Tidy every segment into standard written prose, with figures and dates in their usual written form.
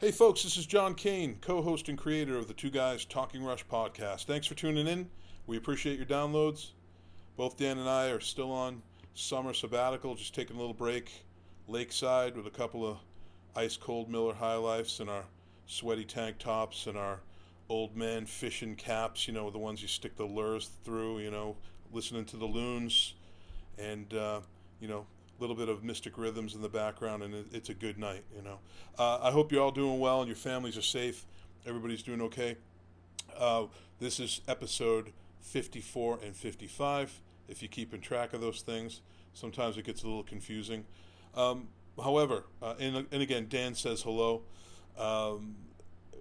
Hey folks, this is John Kane, co-host and creator of the Two Guys Talking Rush podcast. Thanks for tuning in. We appreciate your downloads. Both Dan and I are still on summer sabbatical, just taking a little break lakeside with a couple of ice-cold Miller High Lifes and our sweaty tank tops and our old man fishing caps, the ones you stick the lures through, listening to the loons and, a little bit of Mystic Rhythms in the background, and it's a good night, I hope you're all doing well and your families are safe. Everybody's doing okay. This is episode 54 and 55, if you're keeping track of those things. Sometimes it gets a little confusing. However, and again, Dan says hello.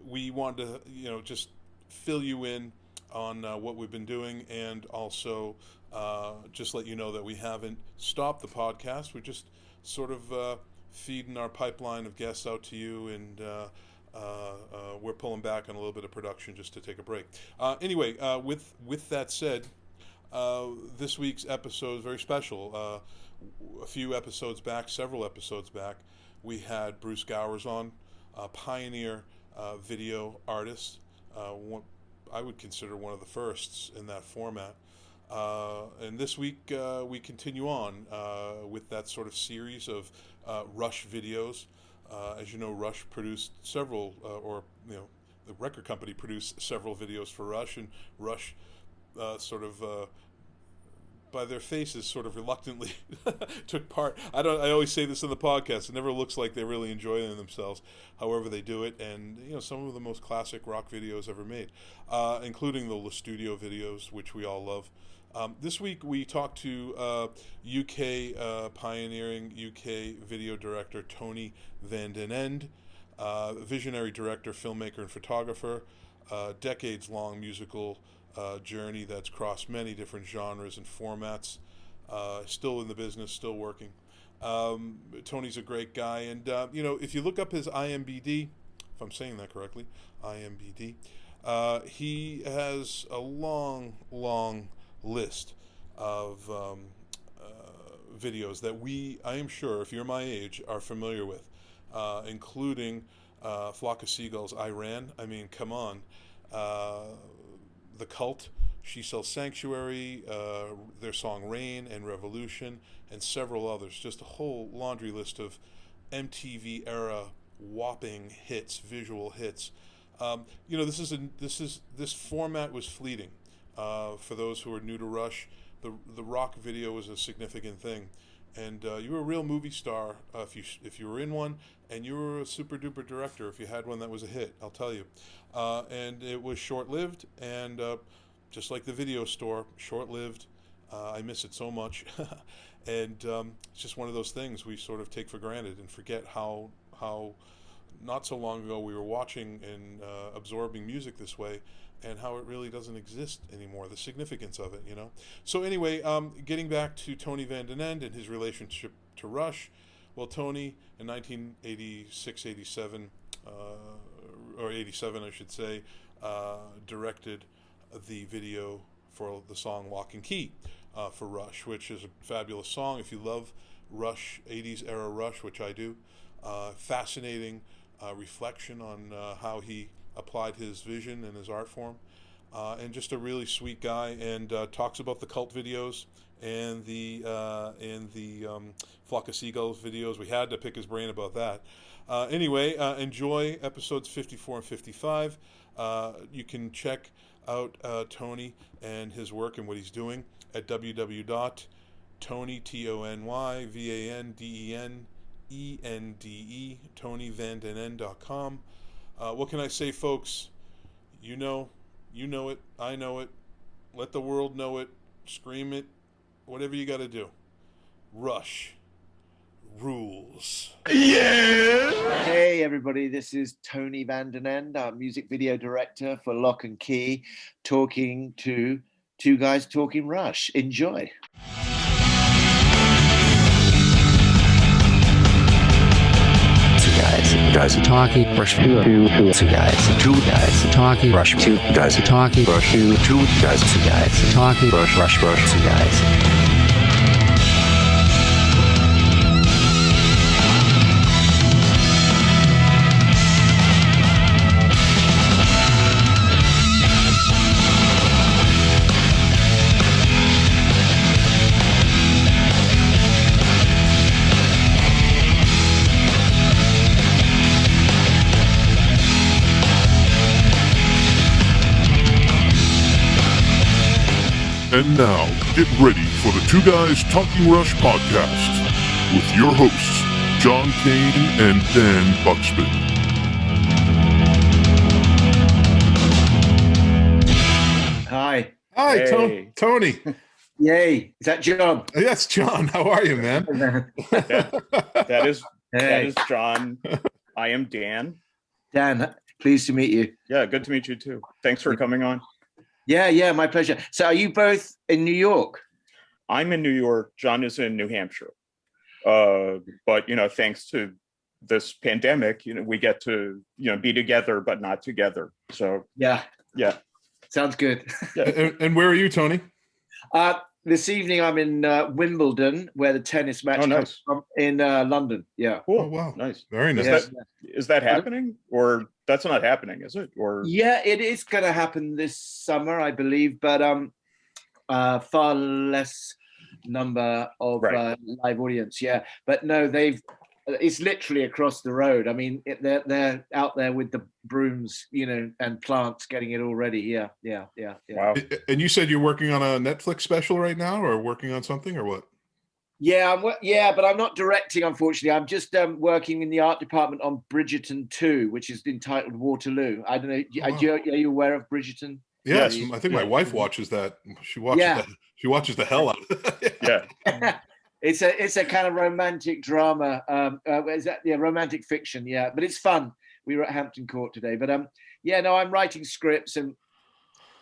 We wanted to, just fill you in on what we've been doing, and also just let you know that we haven't stopped the podcast. We're just sort of feeding our pipeline of guests out to you, and we're pulling back on a little bit of production just to take a break. Anyway, with that said, this week's episode is very special. Several episodes back, we had Bruce Gowers on, a pioneer video artist. I would consider one of the firsts in that format. And this week we continue on with that sort of series of Rush videos. As you know, Rush produced several, the record company produced several videos for Rush, and Rush by their faces sort of reluctantly took part. I always say this in the podcast, it never looks like they really enjoy themselves, however they do it, and some of the most classic rock videos ever made, including the La Studio videos, which we all love. This week we talked to pioneering UK video director Tony Van Den Ende, visionary director, filmmaker, and photographer, decades-long musical journey that's crossed many different genres and formats, still in the business, still working. Tony's a great guy, and if you look up his IMDb, if I'm saying that correctly, IMDb, he has a long list of videos that I am sure, if you're my age, are familiar with, including Flock of Seagulls, I Ran. I mean, come on. The Cult, She Sells Sanctuary, their song Rain and Revolution, and several others. Just a whole laundry list of MTV era whopping hits, visual hits. This format was fleeting. For those who are new to Rush, the rock video was a significant thing, and you were a real movie star if you were in one, and you were a super duper director if you had one that was a hit. I'll tell you, and it was short lived, and just like the video store, short lived. I miss it so much, and it's just one of those things we sort of take for granted and forget how not so long ago we were watching and absorbing music this way, and how it really doesn't exist anymore, the significance of it, So anyway, getting back to Tony Van Den Ende and his relationship to Rush. Well, Tony, in 1986, 87, or 87, I should say, directed the video for the song Lock and Key for Rush, which is a fabulous song. If you love Rush, 80s era Rush, which I do, fascinating reflection on how he applied his vision and his art form, and just a really sweet guy, and talks about the Cult videos and the Flock of Seagulls videos. We had to pick his brain about that. Anyway, enjoy episodes 54 and 55. You can check out Tony and his work and what he's doing at www.tony, TonyVandenEnde.com. What can I say, folks? You know it, I know it, let the world know it, scream it, whatever you got to do. Rush rules. Yeah! Hey everybody, this is Tony Van Den Ende, our music video director for Lock and Key, talking to Two Guys Talking Rush. Enjoy. Guys are talking Rush 2 guys are talking Rush 2 guys are talking Rush 2 guys are talking Rush 2 guys. And now, get ready for the Two Guys Talking Rush podcast with your hosts, John Kane and Dan Buxton. Hi. Hi, Hey. Tony. Yay. Is that John? Yes, John. How are you, man? That is Hey. John. I am Dan. Dan, pleased to meet you. Yeah, good to meet you too. Thanks for coming on. Yeah, my pleasure. So are you both in New York? I'm in New York. John is in New Hampshire. But thanks to this pandemic, we get to be together but not together. So Yeah. Sounds good. And where are you, Tony? This evening I'm in Wimbledon, where the tennis match comes from, in London. Yeah. Cool. Oh, wow. Nice. Very nice. Is that happening, or that's not happening? Is it? Or Yeah, it is going to happen this summer, I believe, but far less number of live audience. Yeah, but no, it's literally across the road. I mean, they're out there with the brooms, and plants getting it all ready. Yeah. Wow. And you said you're working on a Netflix special right now, or working on something, or what? Yeah, but I'm not directing, unfortunately. I'm just working in the art department on Bridgerton 2, which is entitled Waterloo. I don't know. Are you aware of Bridgerton? Yes, I think my wife watches that. She watches the hell out of it. Yeah. It's a kind of romantic drama. Is that romantic fiction? Yeah, but it's fun. We were at Hampton Court today, but I'm writing scripts and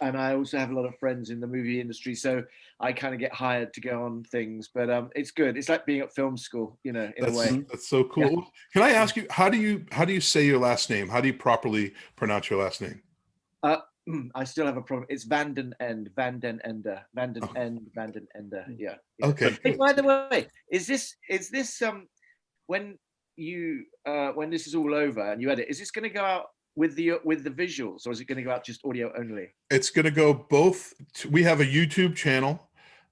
I also have a lot of friends in the movie industry, so I kind of get hired to go on things. But it's good. It's like being at film school, in a way. That's so cool. Yeah. Can I ask you, how do you say your last name? How do you properly pronounce your last name? I still have a problem. It's Van Den Ende, Van Den Ende, Van Den Ende, Van Den Ende. Yeah. Okay. Hey, by the way, is this when this is all over and you edit? Is this going to go out with the visuals, or is it going to go out just audio only? It's going to go both. We have a YouTube channel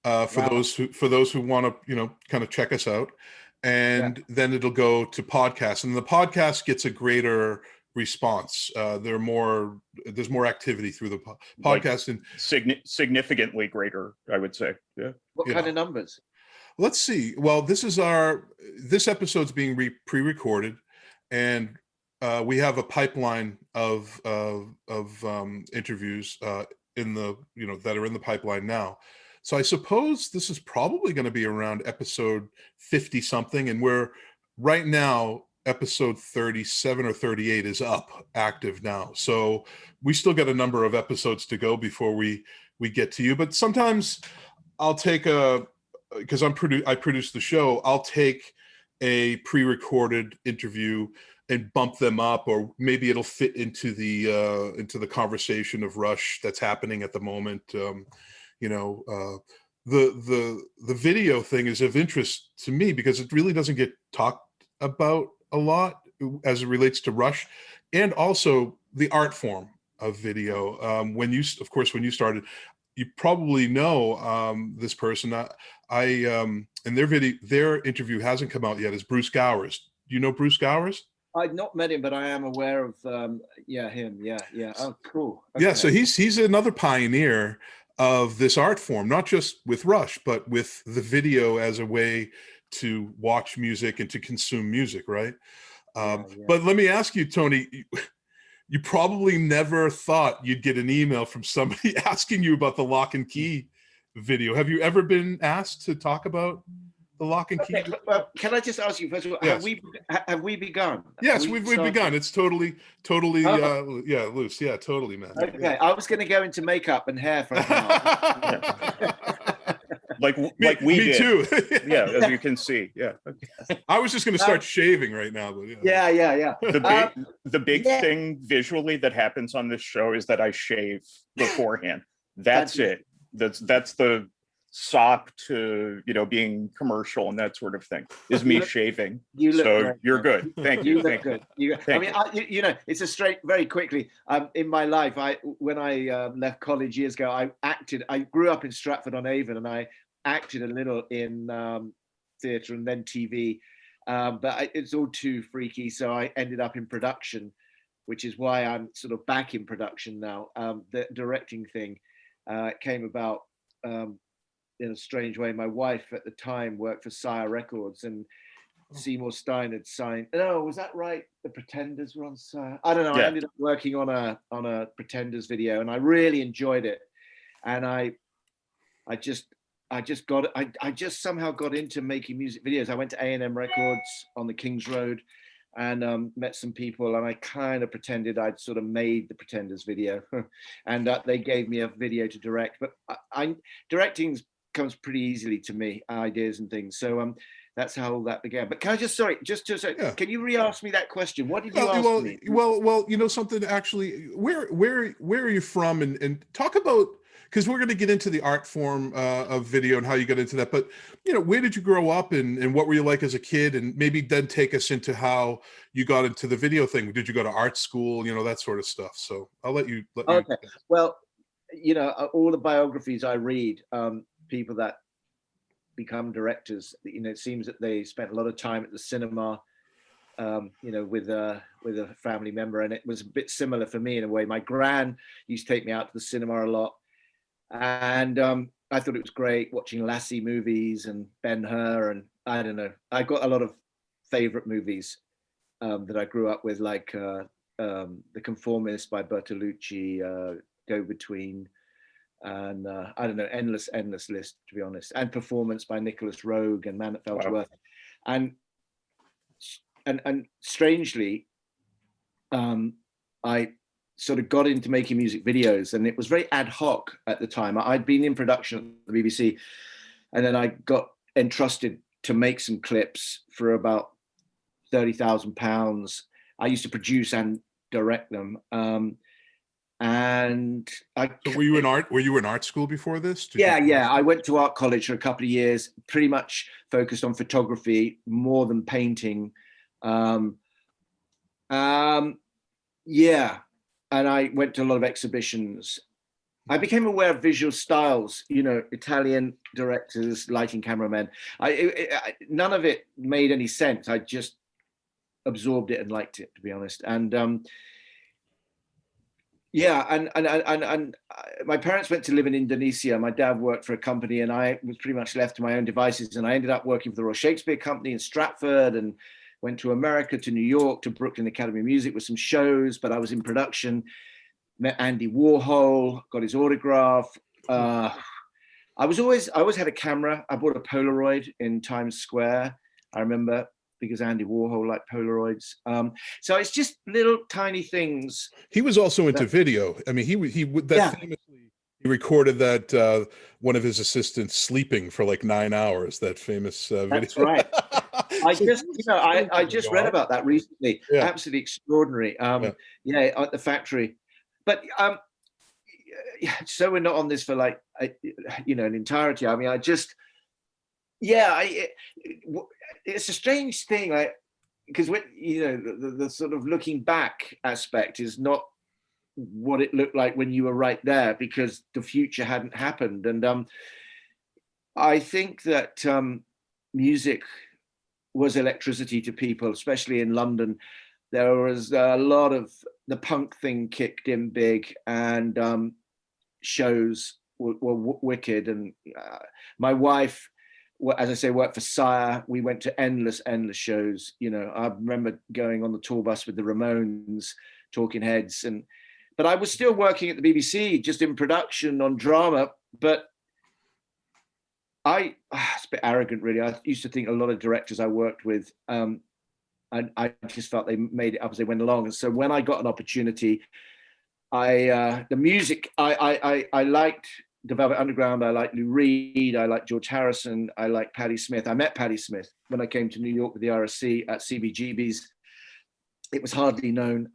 for those who want to kind of check us out, and then it'll go to podcasts, and the podcast gets a greater response. There's more activity through the podcast, and significantly greater, I would say. Yeah. What kind of numbers? Let's see. Well, this episode's being pre-recorded, and we have a pipeline of interviews in the that are in the pipeline now. So I suppose this is probably going to be around episode 50 something, and we're right now episode 37 or 38 is up, active now. So we still got a number of episodes to go before we get to you. But sometimes I'll take because I produce the show, I'll take a pre-recorded interview and bump them up, or maybe it'll fit into the conversation of Rush that's happening at the moment. The video thing is of interest to me because it really doesn't get talked about a lot as it relates to Rush, and also the art form of video. When you started, you probably know this person. And their interview hasn't come out yet. Is Bruce Gowers? Do you know Bruce Gowers? I've not met him, but I am aware of him. Yeah. Oh, cool. Okay. Yeah, so he's another pioneer of this art form, not just with Rush, but with the video as a way to watch music and to consume music, right? But let me ask you, Tony, you probably never thought you'd get an email from somebody asking you about the Lock and Key video. Have you ever been asked to talk about the Lock and Key? Well, can I just ask you first of all, yes. have we begun? Yes, we've begun. It's totally loose. Yeah, totally, man. Okay, yeah. I was going to go into makeup and hair for now. like we me did. Too. Yeah, as you can see. Yeah. I was just going to start shaving right now, but yeah. The big thing visually that happens on this show is that I shave beforehand. That's it. That's the sock to being commercial and that sort of thing is me shaving. You're good. Thank you. Look good. It's a straight. Very quickly, in my life, when I left college years ago, I grew up in Stratford-on-Avon, and I acted a little in theatre and then TV, but it's all too freaky, so I ended up in production, which is why I'm sort of back in production now. The directing thing came about in a strange way. My wife at the time worked for Sire Records, and Seymour Stein had signed. No, was that right? The Pretenders were on Sire. I don't know. Yeah. I ended up working on a Pretenders video, and I really enjoyed it. And I just somehow got into making music videos. I went to A&M Records on the King's Road, and met some people, and I kind of pretended I'd sort of made the Pretenders video, and they gave me a video to direct. But directing comes pretty easily to me, ideas and things. So that's how that began. But can I just can you re-ask me that question? What did you ask me? Well, you know something, actually, where are you from, and talk about, because we're going to get into the art form of video and how you got into that. But, you know, where did you grow up, and what were you like as a kid? And maybe then take us into how you got into the video thing. Did you go to art school, you know, that sort of stuff? So I'll let you. Okay. Well, you know, all the biographies I read, people that become directors, you know, it seems that they spent a lot of time at the cinema, you know, with a family member. And it was a bit similar for me in a way. My gran used to take me out to the cinema a lot. And I thought it was great watching Lassie movies and Ben-Hur, and I don't know. I got a lot of favorite movies that I grew up with, like The Conformist by Bertolucci, Go Between, and I don't know, endless list, to be honest, and Performance by Nicholas Roeg and Man That Fell to Earth. And strangely, I sort of got into making music videos, and it was very ad hoc at the time. I'd been in production at the BBC, and then I got entrusted to make some clips for about £30,000. I used to produce and direct them. And So were you in art school before this? Yeah. I went to art college for a couple of years, pretty much focused on photography more than painting. Yeah. And I went to a lot of exhibitions. I became aware of visual styles, you know, Italian directors, lighting cameramen. None of it made any sense. I just absorbed it and liked it, to be honest. And yeah, and my parents went to live in Indonesia. My dad worked for a company, and I was pretty much left to my own devices. And I ended up working for the Royal Shakespeare Company in Stratford, and went to America, to New York, to Brooklyn Academy of Music with some shows. But I was in production. Met Andy Warhol, got his autograph. I always had a camera. I bought a Polaroid in Times Square, I remember, because Andy Warhol liked Polaroids. So it's just little tiny things. He was also into video. I mean, famously, he recorded that one of his assistants sleeping for like 9 hours. That famous video. That's right. I just read about that recently. Yeah. Absolutely extraordinary. At the factory. But so we're not on this for like an entirety. I mean, it's a strange thing, like, because when the sort of looking back aspect is not what it looked like when you were right there, because the future hadn't happened. And I think that music was electricity to people, especially in London. There was a lot of the punk thing kicked in big, and shows were wicked. And my wife, as I say, worked for Sire. We went to endless shows. You know, I remember going on the tour bus with the Ramones, Talking Heads, but I was still working at the BBC, just in production on drama. But it's a bit arrogant, really. I used to think a lot of directors I worked with, I just felt they made it up as they went along. And so when I got an opportunity, the music, I liked the Velvet Underground, I liked Lou Reed, I liked George Harrison, I liked Patti Smith. I met Patti Smith when I came to New York with the RSC at CBGB's. It was hardly known.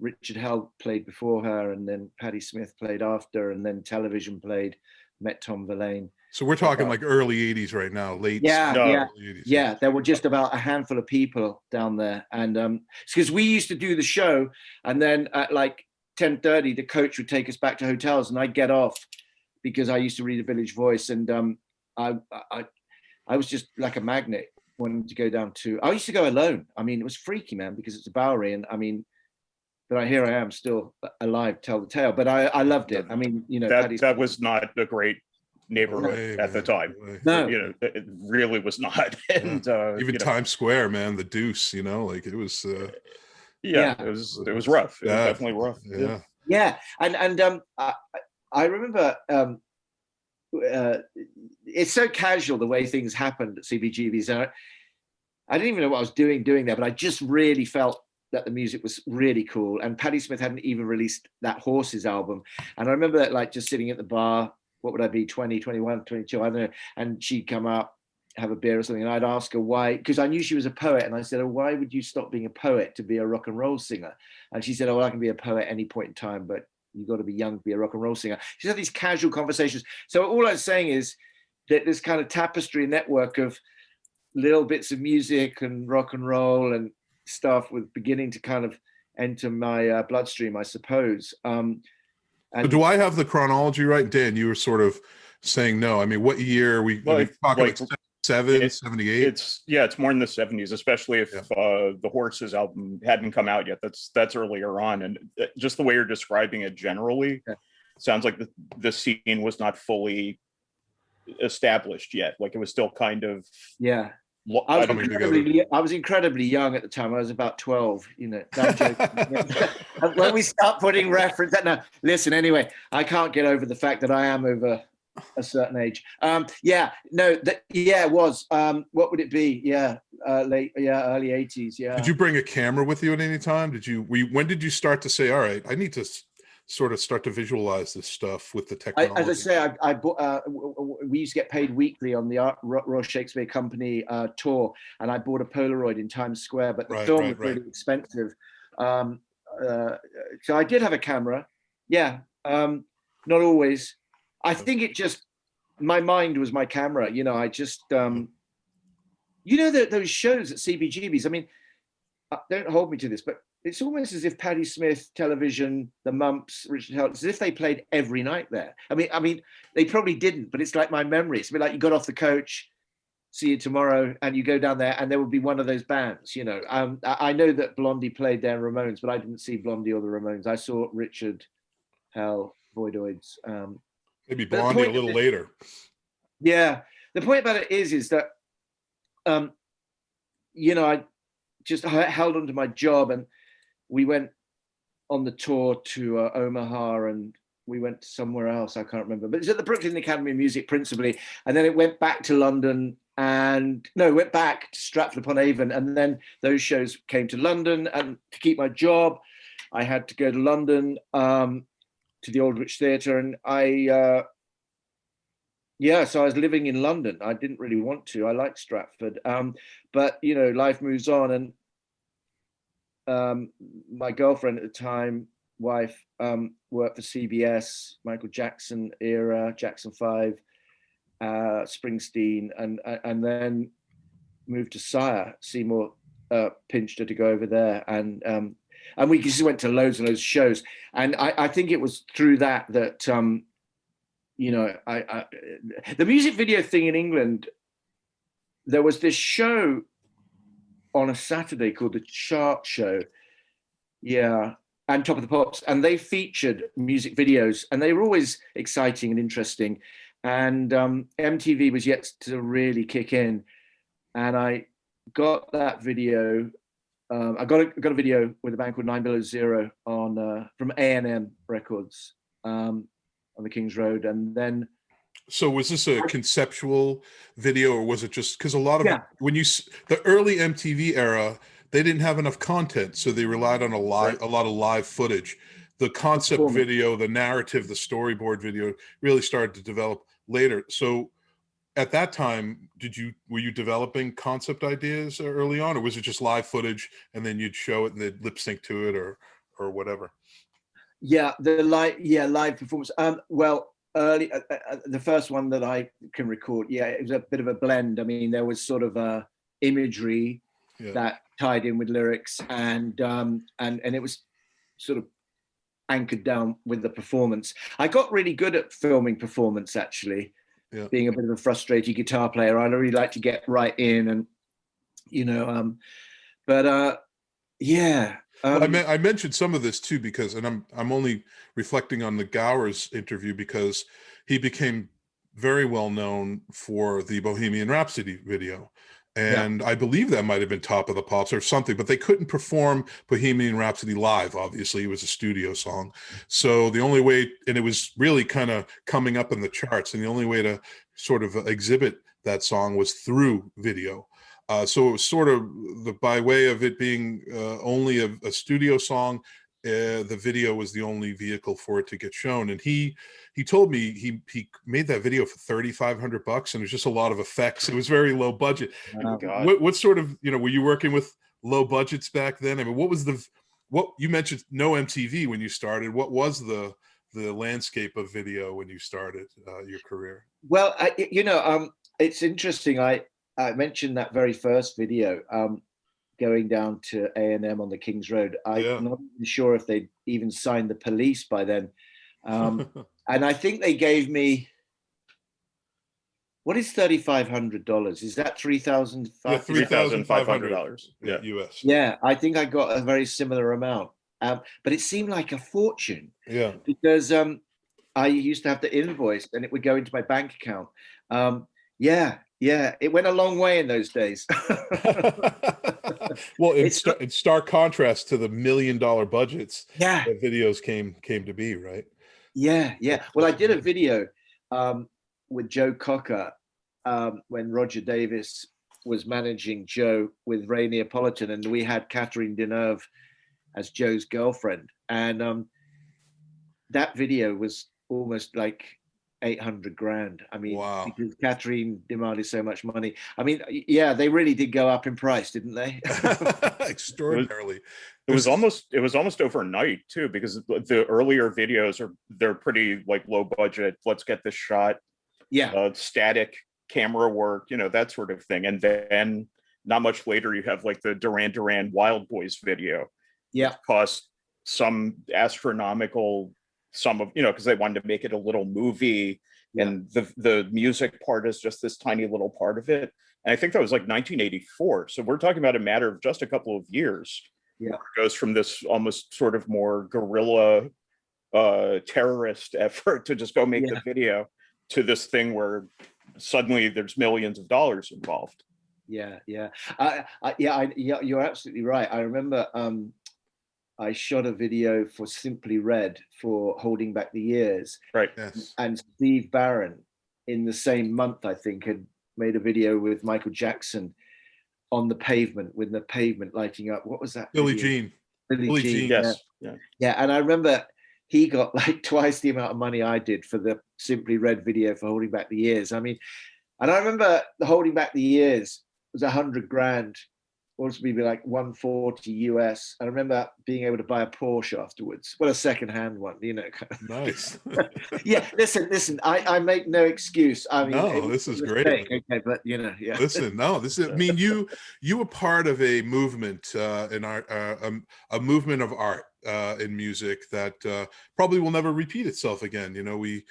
Richard Hell played before her, and then Patti Smith played after, and then television played, met Tom Verlaine. So we're talking like early 80s right now, late. Early 80s. Yeah, there were just about a handful of people down there. And because we used to do the show, and then at like 10:30, the coach would take us back to hotels, and I'd get off because I used to read the Village Voice. And I was just like a magnet, wanting to go down to, I used to go alone. I mean, it was freaky, man, because it's a Bowery. And I mean, but here I am still alive, tell the tale. But I loved it. I mean, that was not a great neighborhood at the time. No. You know, it really was not. And Even Times Square, man, the Deuce, you know, like it was. It was rough. It was definitely rough. Yeah, and I remember it's so casual the way things happened at CBGB's. I didn't even know what I was doing there, but I just really felt that the music was really cool. And Patti Smith hadn't even released that Horses album. And I remember that, like, just sitting at the bar, what would I be, 20, 21, 22, I don't know. And she'd come up, have a beer or something, and I'd ask her why, because I knew she was a poet. And I said, oh, why would you stop being a poet to be a rock and roll singer? And she said, oh, well, I can be a poet at any point in time, but you've got to be young to be a rock and roll singer. She had these casual conversations. So all I'm saying is that this kind of tapestry network of little bits of music and rock and roll and stuff was beginning to kind of enter my bloodstream, I suppose. And do I have the chronology right, Dan? You were sort of saying no. I mean, what year are we talking like 78? It's more in the 70s, especially if the Horses album hadn't come out yet. That's earlier on, and just the way you're describing it generally sounds like the scene was not fully established yet. Like it was still kind of I was incredibly young at the time. I was about 12, you know. I'm joking. When we start putting reference, no, listen, anyway, I can't get over the fact that I am over a certain age. It was. What would it be? Early 80s. Yeah. Did you bring a camera with you at any time? When did you start to say, all right, I need to sort of start to visualize this stuff with the technology? As I say, I bought, we used to get paid weekly on the Royal Shakespeare Company tour, and I bought a Polaroid in Times Square, but the film was really expensive. So I did have a camera. Yeah, not always. I think it just, my mind was my camera. You know, I just, you know, those shows at CBGB's, I mean, don't hold me to this, but it's almost as if Patti Smith, television, the Mumps, Richard Hell, as if they played every night there. I mean, they probably didn't, but it's like my memory. It's a bit like you got off the coach, see you tomorrow, and you go down there, and there would be one of those bands. You know, I know that Blondie played their Ramones, but I didn't see Blondie or the Ramones. I saw Richard Hell, Voidoids. Maybe Blondie a little later. Yeah, the point about it is that, you know, I just held on to my job, and we went on the tour to Omaha, and we went somewhere else. I can't remember, but it's at the Brooklyn Academy of Music principally. And then it went back to London went back to Stratford-upon-Avon. And then those shows came to London, and to keep my job, I had to go to London to the Aldwych Theatre. And so I was living in London. I didn't really want to. I liked Stratford. But, you know, life moves on. And my girlfriend at the time, wife, worked for CBS, Michael Jackson era, Jackson 5, Springsteen, and then moved to Sire. Seymour pinched her to go over there. And we just went to loads and loads of shows. And I think it was through that, you know, the music video thing in England, there was this show on a Saturday called the Chart Show, and Top of the Pops, and they featured music videos, and they were always exciting and interesting. And MTV was yet to really kick in, and I got that video. I got a video with a band called 900 on from A&M Records on the King's Road, and then. So was this a conceptual video, or was it just because a lot of the early MTV era, they didn't have enough content, so they relied on a lot of live footage. The concept video, the narrative, the storyboard video really started to develop later. So at that time, were you developing concept ideas early on, or was it just live footage and then you'd show it and they'd lip sync to it or whatever? Yeah, live performance. Early, the first one that I can record, it was a bit of a blend. I mean, there was sort of imagery that tied in with lyrics, and it was sort of anchored down with the performance. I got really good at filming performance, actually. Being a bit of a frustrated guitar player, I really like to get right in, and you know, I mentioned some of this too because, and I'm only reflecting on the Gowers interview because he became very well known for the Bohemian Rhapsody video. And I believe that might have been Top of the Pops or something, but they couldn't perform Bohemian Rhapsody live. Obviously, it was a studio song. So the only way, and it was really kind of coming up in the charts, and the only way to sort of exhibit that song was through video. So it was sort of by way of it being only a studio song, the video was the only vehicle for it to get shown. And he told me he made that video for $3,500, and it was just a lot of effects. It was very low budget. Oh, God. What sort of, were you working with low budgets back then? I mean, what you mentioned no MTV when you started. What was the landscape of video when you started your career? Well, it's interesting. I mentioned that very first video, going down to A&M on the King's Road. I'm not even sure if they'd even signed the Police by then. And I think they gave me, what is $3,500? Is that $3,500? $3,500. Yeah, US. Yeah, I think I got a very similar amount. But it seemed like a fortune. Yeah. Because I used to have to invoice, and it would go into my bank account. Yeah, it went a long way in those days. Well, in stark contrast to the $1 million budgets that videos came to be, right? Yeah. Well, I did a video with Joe Cocker when Roger Davis was managing Joe with Ray Neapolitan, and we had Catherine Deneuve as Joe's girlfriend. And that video was almost like 800 grand. I mean, wow. Because Catherine demanded so much money. I mean, yeah, they really did go up in price, didn't they? Extraordinarily. It was almost overnight too, because the earlier videos they're pretty like low budget. Let's get this shot. Yeah. Static camera work, that sort of thing. And then not much later, you have like the Duran Duran Wild Boys video. Yeah. Cost some astronomical sum of, because they wanted to make it a little movie, and the music part is just this tiny little part of it. And I think that was like 1984. So we're talking about a matter of just a couple of years. Yeah. It goes from this almost sort of more guerrilla terrorist effort to just go make the video to this thing where suddenly there's millions of dollars involved. Yeah. You're absolutely right. I remember I shot a video for Simply Red for Holding Back the Years. Right. Yes. And Steve Barron, in the same month, I think, had made a video with Michael Jackson on the pavement, with the pavement lighting up. What was that? Billie video? Jean. Billie Jean. Yes. Yeah. And I remember he got like twice the amount of money I did for the Simply Red video for Holding Back the Years. I mean, and I remember the Holding Back the Years was 100 grand. Also maybe like 140 US. I remember being able to buy a Porsche afterwards. Well, a second-hand one, Nice. Yeah, listen. I make no excuse. I mean, no, this is great. Okay, but yeah. Listen, no, this is. I mean, you were part of a movement in our a movement of art in music that probably will never repeat itself again. We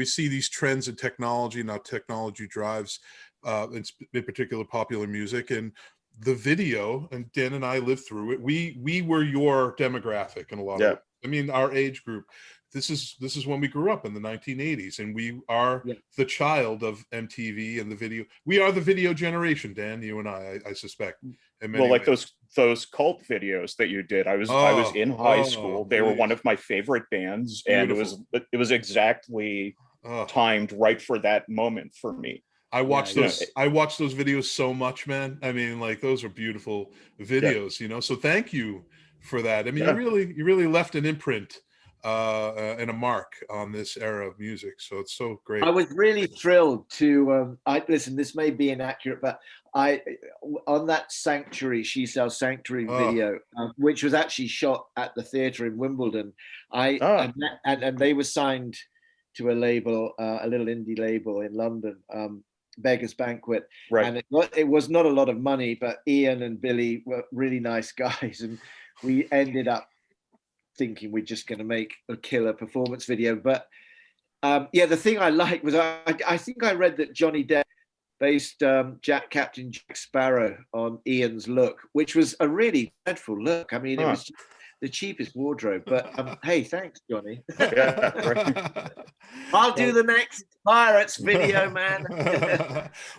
see these trends in technology. Now technology drives, in particular, popular music, and the video, and Dan and I lived through it. We were your demographic in a lot of ways. I mean, our age group. This is when we grew up in the 1980s, and we are the child of MTV and the video. We are the video generation, Dan. You and I suspect. Well, like those cult videos that you did. I was in high school. They were one of my favorite bands, Beautiful. and it was exactly timed right for that moment for me. I watched those. I watched those videos so much, man. I mean, like, those are beautiful videos, So thank you for that. I mean, you really left an imprint and a mark on this era of music. So it's so great. I was really thrilled to. Listen. This may be inaccurate, but on that Sanctuary, She Sells Sanctuary video, which was actually shot at the theatre in Wimbledon. And they were signed to a label, a little indie label in London. Beggars Banquet, right? And it was not a lot of money, but Ian and Billy were really nice guys, and we ended up thinking we're just going to make a killer performance video. But the thing I liked was I think I read that Johnny Depp based Captain Jack Sparrow on Ian's look, which was a really dreadful look. I mean, it was the cheapest wardrobe. But hey, thanks, Johnny. Yeah, right. I'll do the next Pirates video, man.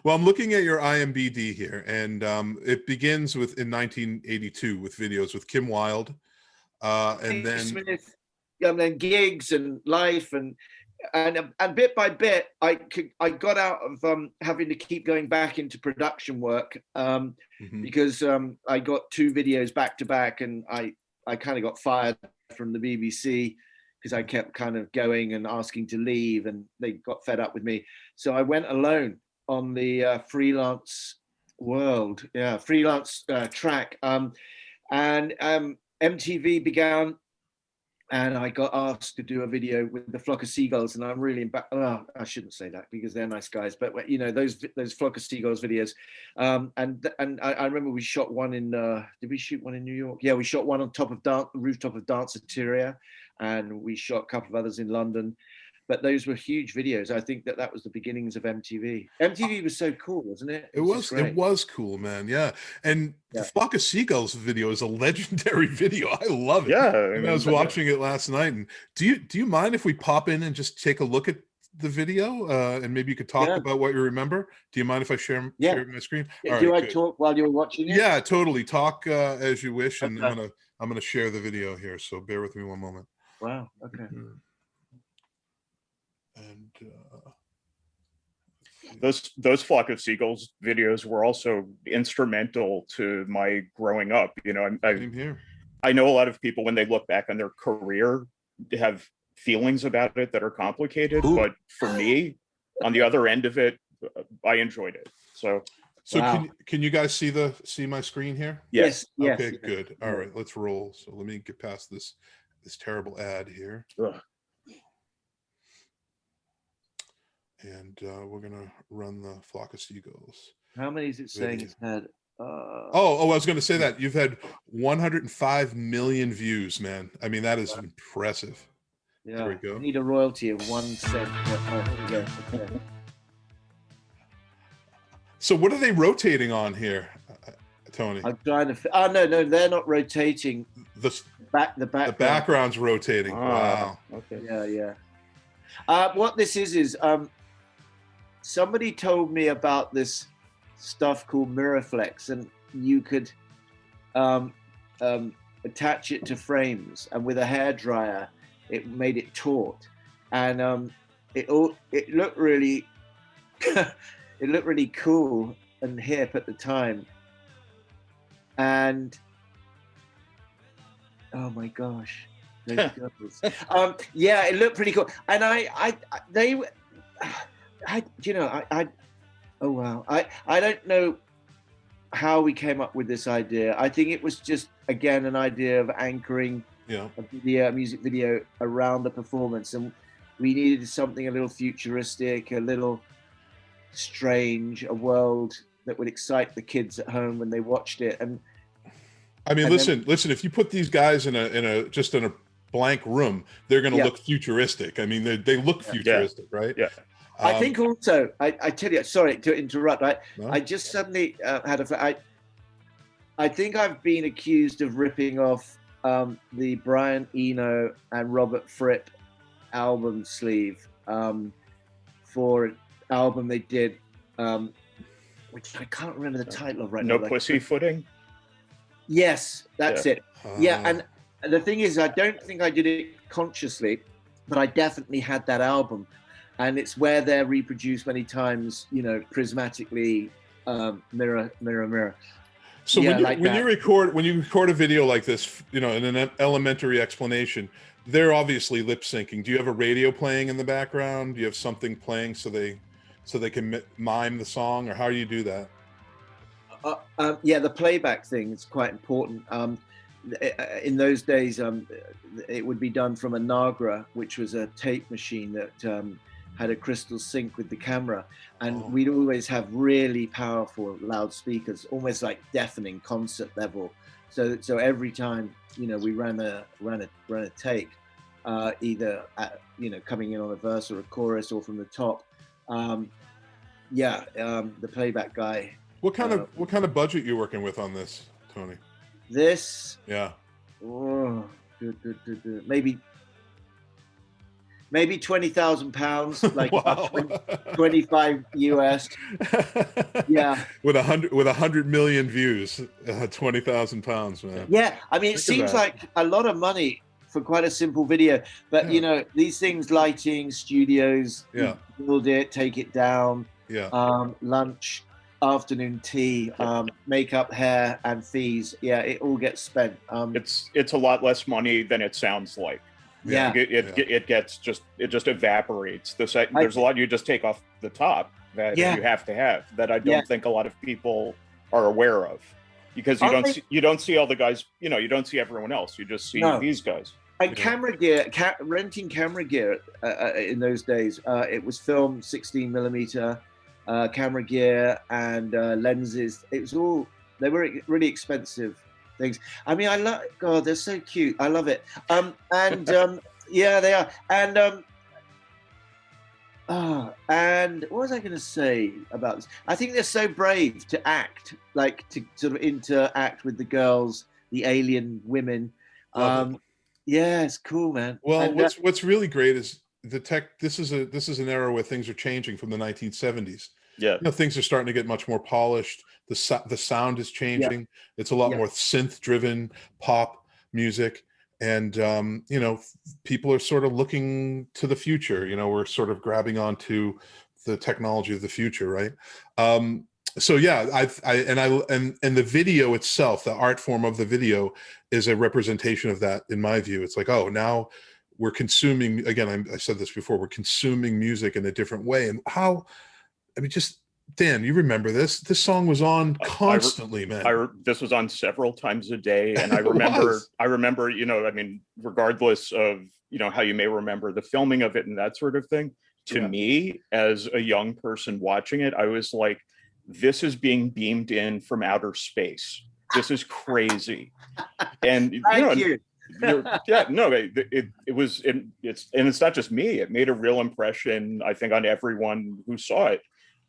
Well, I'm looking at your IMDb here, and it begins in 1982 with videos with Kim Wilde, and then Smith, and then gigs and life and bit by bit, I got out of having to keep going back into production work because I got 2 videos back to back, and I kind of got fired from the BBC because I kept kind of going and asking to leave, and they got fed up with me. So I went alone on the freelance world, freelance track, and MTV began. And I got asked to do a video with the Flock of Seagulls, and I'm really I shouldn't say that because they're nice guys, but you know those Flock of Seagulls videos, and I remember we shot one in. Did we shoot one in New York? Yeah, we shot one on top of the rooftop of Danceteria, and we shot a couple of others in London. But those were huge videos. I think that was the beginnings of MTV. MTV was so cool, wasn't it? It was cool, man. Yeah. And the Flock of Seagulls video is a legendary video. I love it. Yeah. I was watching it last night. And do you mind if we pop in and just take a look at the video? And maybe you could talk about what you remember. Do you mind if I share my screen? Do I talk while you're watching it? Yeah, totally. Talk as you wish. And I'm gonna share the video here. So bear with me one moment. Wow. Okay. And those Flock of Seagulls videos were also instrumental to my growing up. You know, I know a lot of people when they look back on their career have feelings about it that are complicated, but for me, on the other end of it, I enjoyed it. So can you guys see my screen here? Yes. Okay, good. All right, let's roll. So let me get past this terrible ad here. Ugh. And we're gonna run the Flock of Seagulls. How many is it saying it's had? I was going to say that you've had 105 million views, man. I mean, that is impressive. Yeah, there we go. I need a royalty of 1 cent. Oh, here we go. Okay. So, what are they rotating on here, Tony? I'm trying to. No, they're not rotating. The background's rotating. Wow. Okay. Yeah. What this is somebody told me about this stuff called Miraflex, and you could attach it to frames, and with a hairdryer, it made it taut, and it looked really, it looked really cool and hip at the time, and oh my gosh. Those girls. Yeah, it looked pretty cool, and oh wow, I don't know how we came up with this idea. I think it was just again an idea of anchoring a music video around the performance, and we needed something a little futuristic, a little strange, a world that would excite the kids at home when they watched it. And I mean, listen, if you put these guys in a blank room, they're going to look futuristic. I mean, they look futuristic, right? Yeah. I think also, I tell you, sorry to interrupt. I just suddenly had I think I've been accused of ripping off the Brian Eno and Robert Fripp album sleeve for an album they did, which I can't remember the title of right now. No Pussyfooting? Yes, that's it. And the thing is, I don't think I did it consciously, but I definitely had that album, and it's where they're reproduced many times, you know, prismatically, mirror, mirror, mirror. So when you record a video like this, you know, in an elementary explanation, they're obviously lip syncing. Do you have a radio playing in the background? Do you have something playing so they can mime the song, or how do you do that? The playback thing is quite important. In those days, it would be done from a Nagra, which was a tape machine that had a crystal sync with the camera, and we'd always have really powerful loudspeakers, almost like deafening concert level. So every time, you know, we ran a take, either coming in on a verse or a chorus or from the top. The playback guy. What kind of budget you working with on this, Tony? This Oh, maybe £20,000, like Wow. 25 US. Yeah. With 100 million views, 20,000 pounds, man. Yeah, I mean, it Think of seems that. like a lot of money for quite a simple video, but you know, these things, lighting, studios, Yeah. you build it, take it down, Yeah. Lunch, afternoon tea, makeup, hair, and fees. Yeah, it all gets spent. It's a lot less money than it sounds like. Yeah. It just evaporates. There's a lot you just take off the top that you have to have that I don't think a lot of people are aware of, because you don't see all the guys, you don't see everyone else. You just see these guys. And camera gear, renting camera gear in those days, it was film 16mm camera gear and lenses. It was all, they were really expensive things. I mean, God, they're so cute. I love it. Yeah, they are. And what was I going to say about this? I think they're so brave to act, like to sort of interact with the girls, the alien women. Yeah, it's cool, man. Well, and, what's really great is the tech. This is an era where things are changing from the 1970s. Yeah, things are starting to get much more polished. The sound is changing. Yeah. It's a lot more synth-driven pop music, and people are sort of looking to the future. We're sort of grabbing onto the technology of the future, right? So yeah, and the video itself, the art form of the video, is a representation of that. In my view, it's like, oh, now we're consuming. Again, I said this before. We're consuming music in a different way, and how. I mean, just Dan, you remember this? This song was on constantly, man. This was on several times a day, and I remember. I mean, regardless of how you may remember the filming of it and that sort of thing. To me, as a young person watching it, I was like, this is being beamed in from outer space. This is crazy. And Thank you. It's not just me. It made a real impression, I think, on everyone who saw it.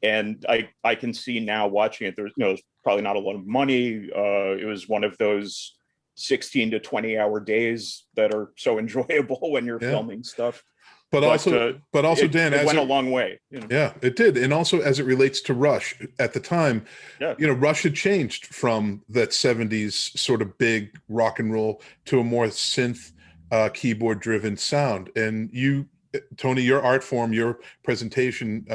And I can see now watching it, there's probably not a lot of money. It was one of those 16 to 20 hour days that are so enjoyable when you're filming stuff. But also, Dan, it went a long way. Yeah, it did. And also, as it relates to Rush at the time, Rush had changed from that 70s sort of big rock and roll to a more synth keyboard driven sound. And you, Tony, your art form, your presentation,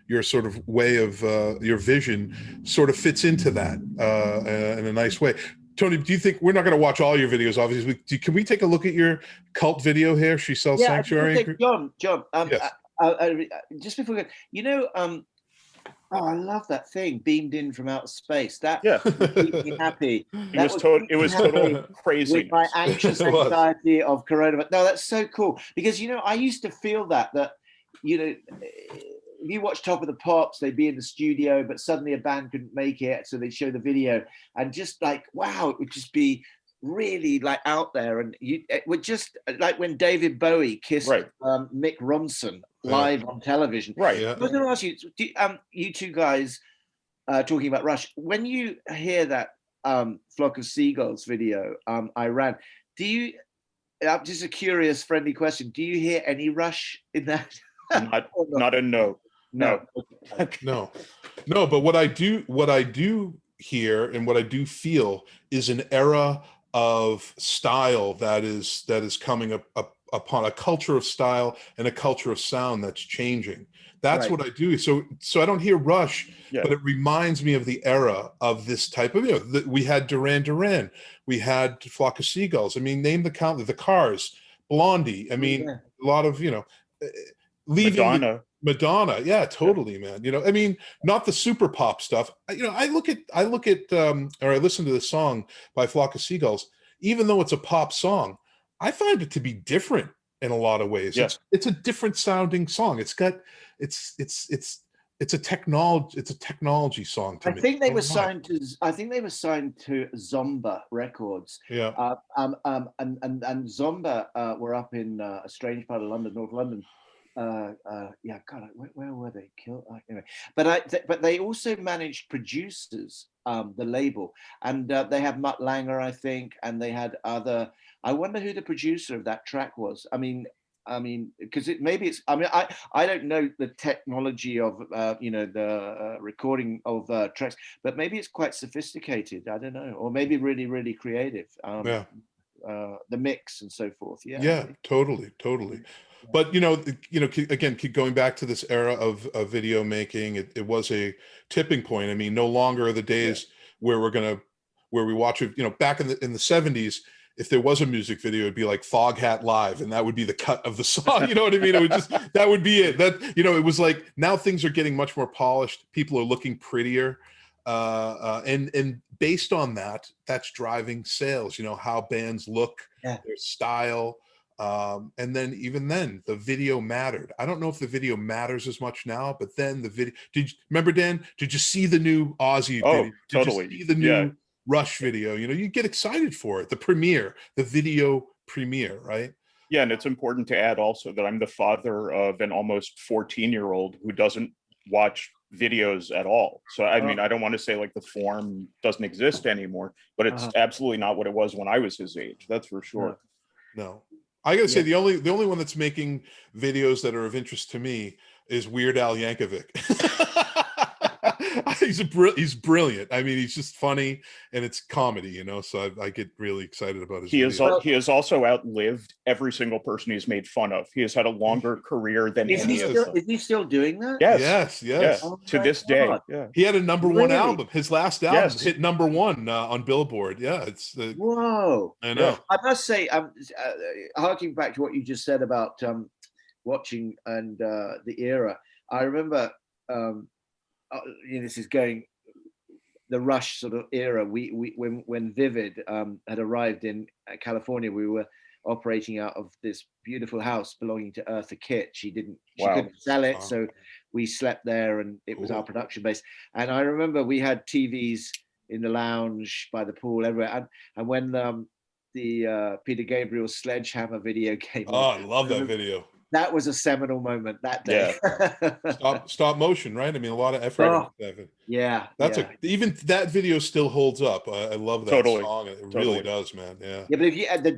your sort of way of your vision sort of fits into that in a nice way. Tony, do you think, we're not going to watch all your videos, obviously. Can we take a look at your cult video here? She Sells Sanctuary. John, yes. Just before we go, I love that thing, beamed in from outer space. That made me happy. It was total crazy. With my anxious anxiety of coronavirus. No, that's so cool. Because, I used to feel that if you watch Top of the Pops, they'd be in the studio, but suddenly a band couldn't make it, so they'd show the video, and just like, wow, it would just be really like out there. And it would just like when David Bowie kissed Mick Ronson live on television. Right. Yeah. I was going to ask you, you two guys talking about Rush, when you hear that Flock of Seagulls video, I Ran, do you, just a curious, friendly question, do you hear any Rush in that? Not a no. No. But what I do hear and what I do feel is an era of style that is coming up upon a culture of style and a culture of sound that's changing. That's what I do. So I don't hear Rush, but it reminds me of the era of this type of, we had Duran Duran, we had Flock of Seagulls. I mean, name the count, the Cars, Blondie. I mean, a lot of, leaving Madonna. Yeah, totally, man. I mean, not the super pop stuff. I look at or I listen to the song by Flock of Seagulls, even though it's a pop song, I find it to be different in a lot of ways. Yeah. It's a different sounding song. It's a technology song to me. I think they were signed to Zomba Records. Yeah. And Zomba were up in a strange part of London, North London. yeah, God, where were they killed? Anyway, but they also managed producers, the label, and they had Mutt Langer, I think, and they had other. I wonder who the producer of that track was. I mean, because maybe it's. I mean, I don't know the technology of the recording of tracks, but maybe it's quite sophisticated. I don't know, or maybe really really creative. Yeah. The mix and so forth. Yeah. Yeah, totally. But again, keep going back to this era of video making. It was a tipping point. I mean, no longer are the days where we watch it. Back in the 70s, if there was a music video, it'd be like Foghat Live, and that would be the cut of the song. You know what I mean? It would that would be it. It was like, now things are getting much more polished. People are looking prettier. And based on that, that's driving sales. How bands look, their style, and then even then, the video mattered. I don't know if the video matters as much now, but then the video. Remember, Dan? Did you see the new Ozzy video? Totally. Did you see the new Rush video? You get excited for it. The video premiere, right? Yeah, and it's important to add also that I'm the father of an almost 14-year-old who doesn't watch videos at all. So I mean, I don't want to say like the form doesn't exist anymore, but it's absolutely not what it was when I was his age. That's for sure. No. I gotta say, the only one that's making videos that are of interest to me is Weird Al Yankovic. He's brilliant. I mean, he's just funny, and it's comedy, so I get really excited about his videos. He has also outlived every single person he's made fun of. He has had a longer career than any of them. Is he still doing that? Yes. Oh, to this day. God. He had a number one album. His last album hit number one on Billboard. Yeah, it's whoa. I know. I must say, harking back to what you just said about watching and the era. I remember. This is going the Rush sort of era. When Vivid had arrived in California, we were operating out of this beautiful house belonging to Eartha Kitt. She couldn't sell it, so we slept there, and it was our production base. And I remember we had TVs in the lounge, by the pool, everywhere. And when the Peter Gabriel Sledgehammer video came on, I love that video. That was a seminal moment that day. Stop motion, right? I mean, a lot of effort. Even that video still holds up. I love that song. It really does, man. Yeah. Yeah, but if you had the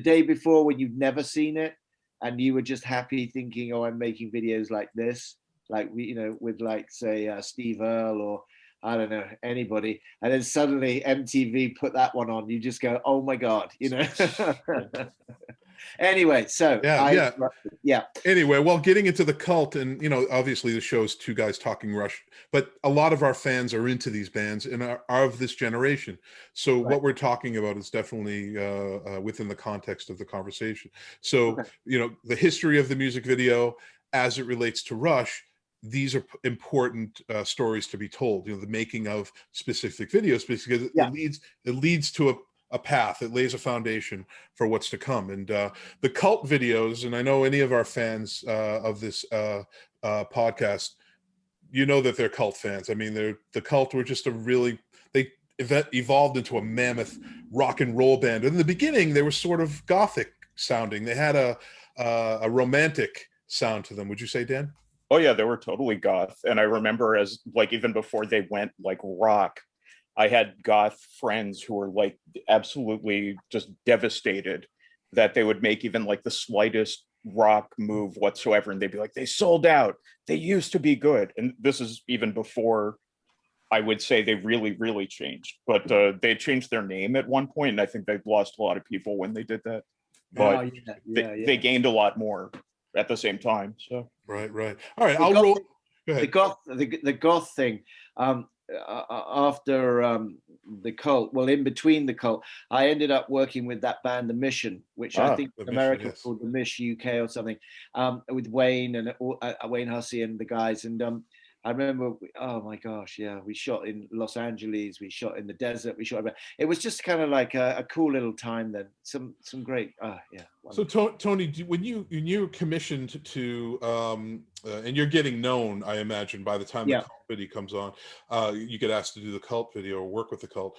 day before when you've never seen it, and you were just happy thinking, "Oh, I'm making videos like this," like with like say Steve Earle or I don't know anybody, and then suddenly MTV put that one on, you just go, "Oh my God," Anyway, so Anyway, well, getting into the cult, and obviously the show is Two Guys Talking Rush, but a lot of our fans are into these bands and are of this generation. So what we're talking about is definitely within the context of the conversation. So the history of the music video as it relates to Rush. These are important stories to be told. The making of specific videos, because it leads to a path. It lays a foundation for what's to come. And the cult videos, and I know any of our fans of this podcast, that they're cult fans. I mean, the Cult were just they evolved into a mammoth rock and roll band. And in the beginning, they were sort of gothic sounding. They had a romantic sound to them. Would you say, Dan? Oh yeah, they were totally goth. And I remember as like even before they went like rock, I had goth friends who were like absolutely just devastated that they would make even like the slightest rock move whatsoever, and they'd be like, they sold out, they used to be good. And this is even before I would say they really, really changed. But they changed their name at one point, and I think they've lost a lot of people when they did that. But they gained a lot more at the same time. So right. All right, I'll roll. Go ahead. The goth thing. After the Cult, well, in between the Cult, I ended up working with that band, The Mission, which I think America called The Mish UK or something, with Wayne and Wayne Hussey and the guys. And I remember, oh my gosh, we shot in Los Angeles, we shot in the desert, it was just kind of like a cool little time then. Some great, So Tony, when you were commissioned to, and you're getting known, I imagine, by the time the Cult video comes on, you get asked to do the Cult video or work with the Cult.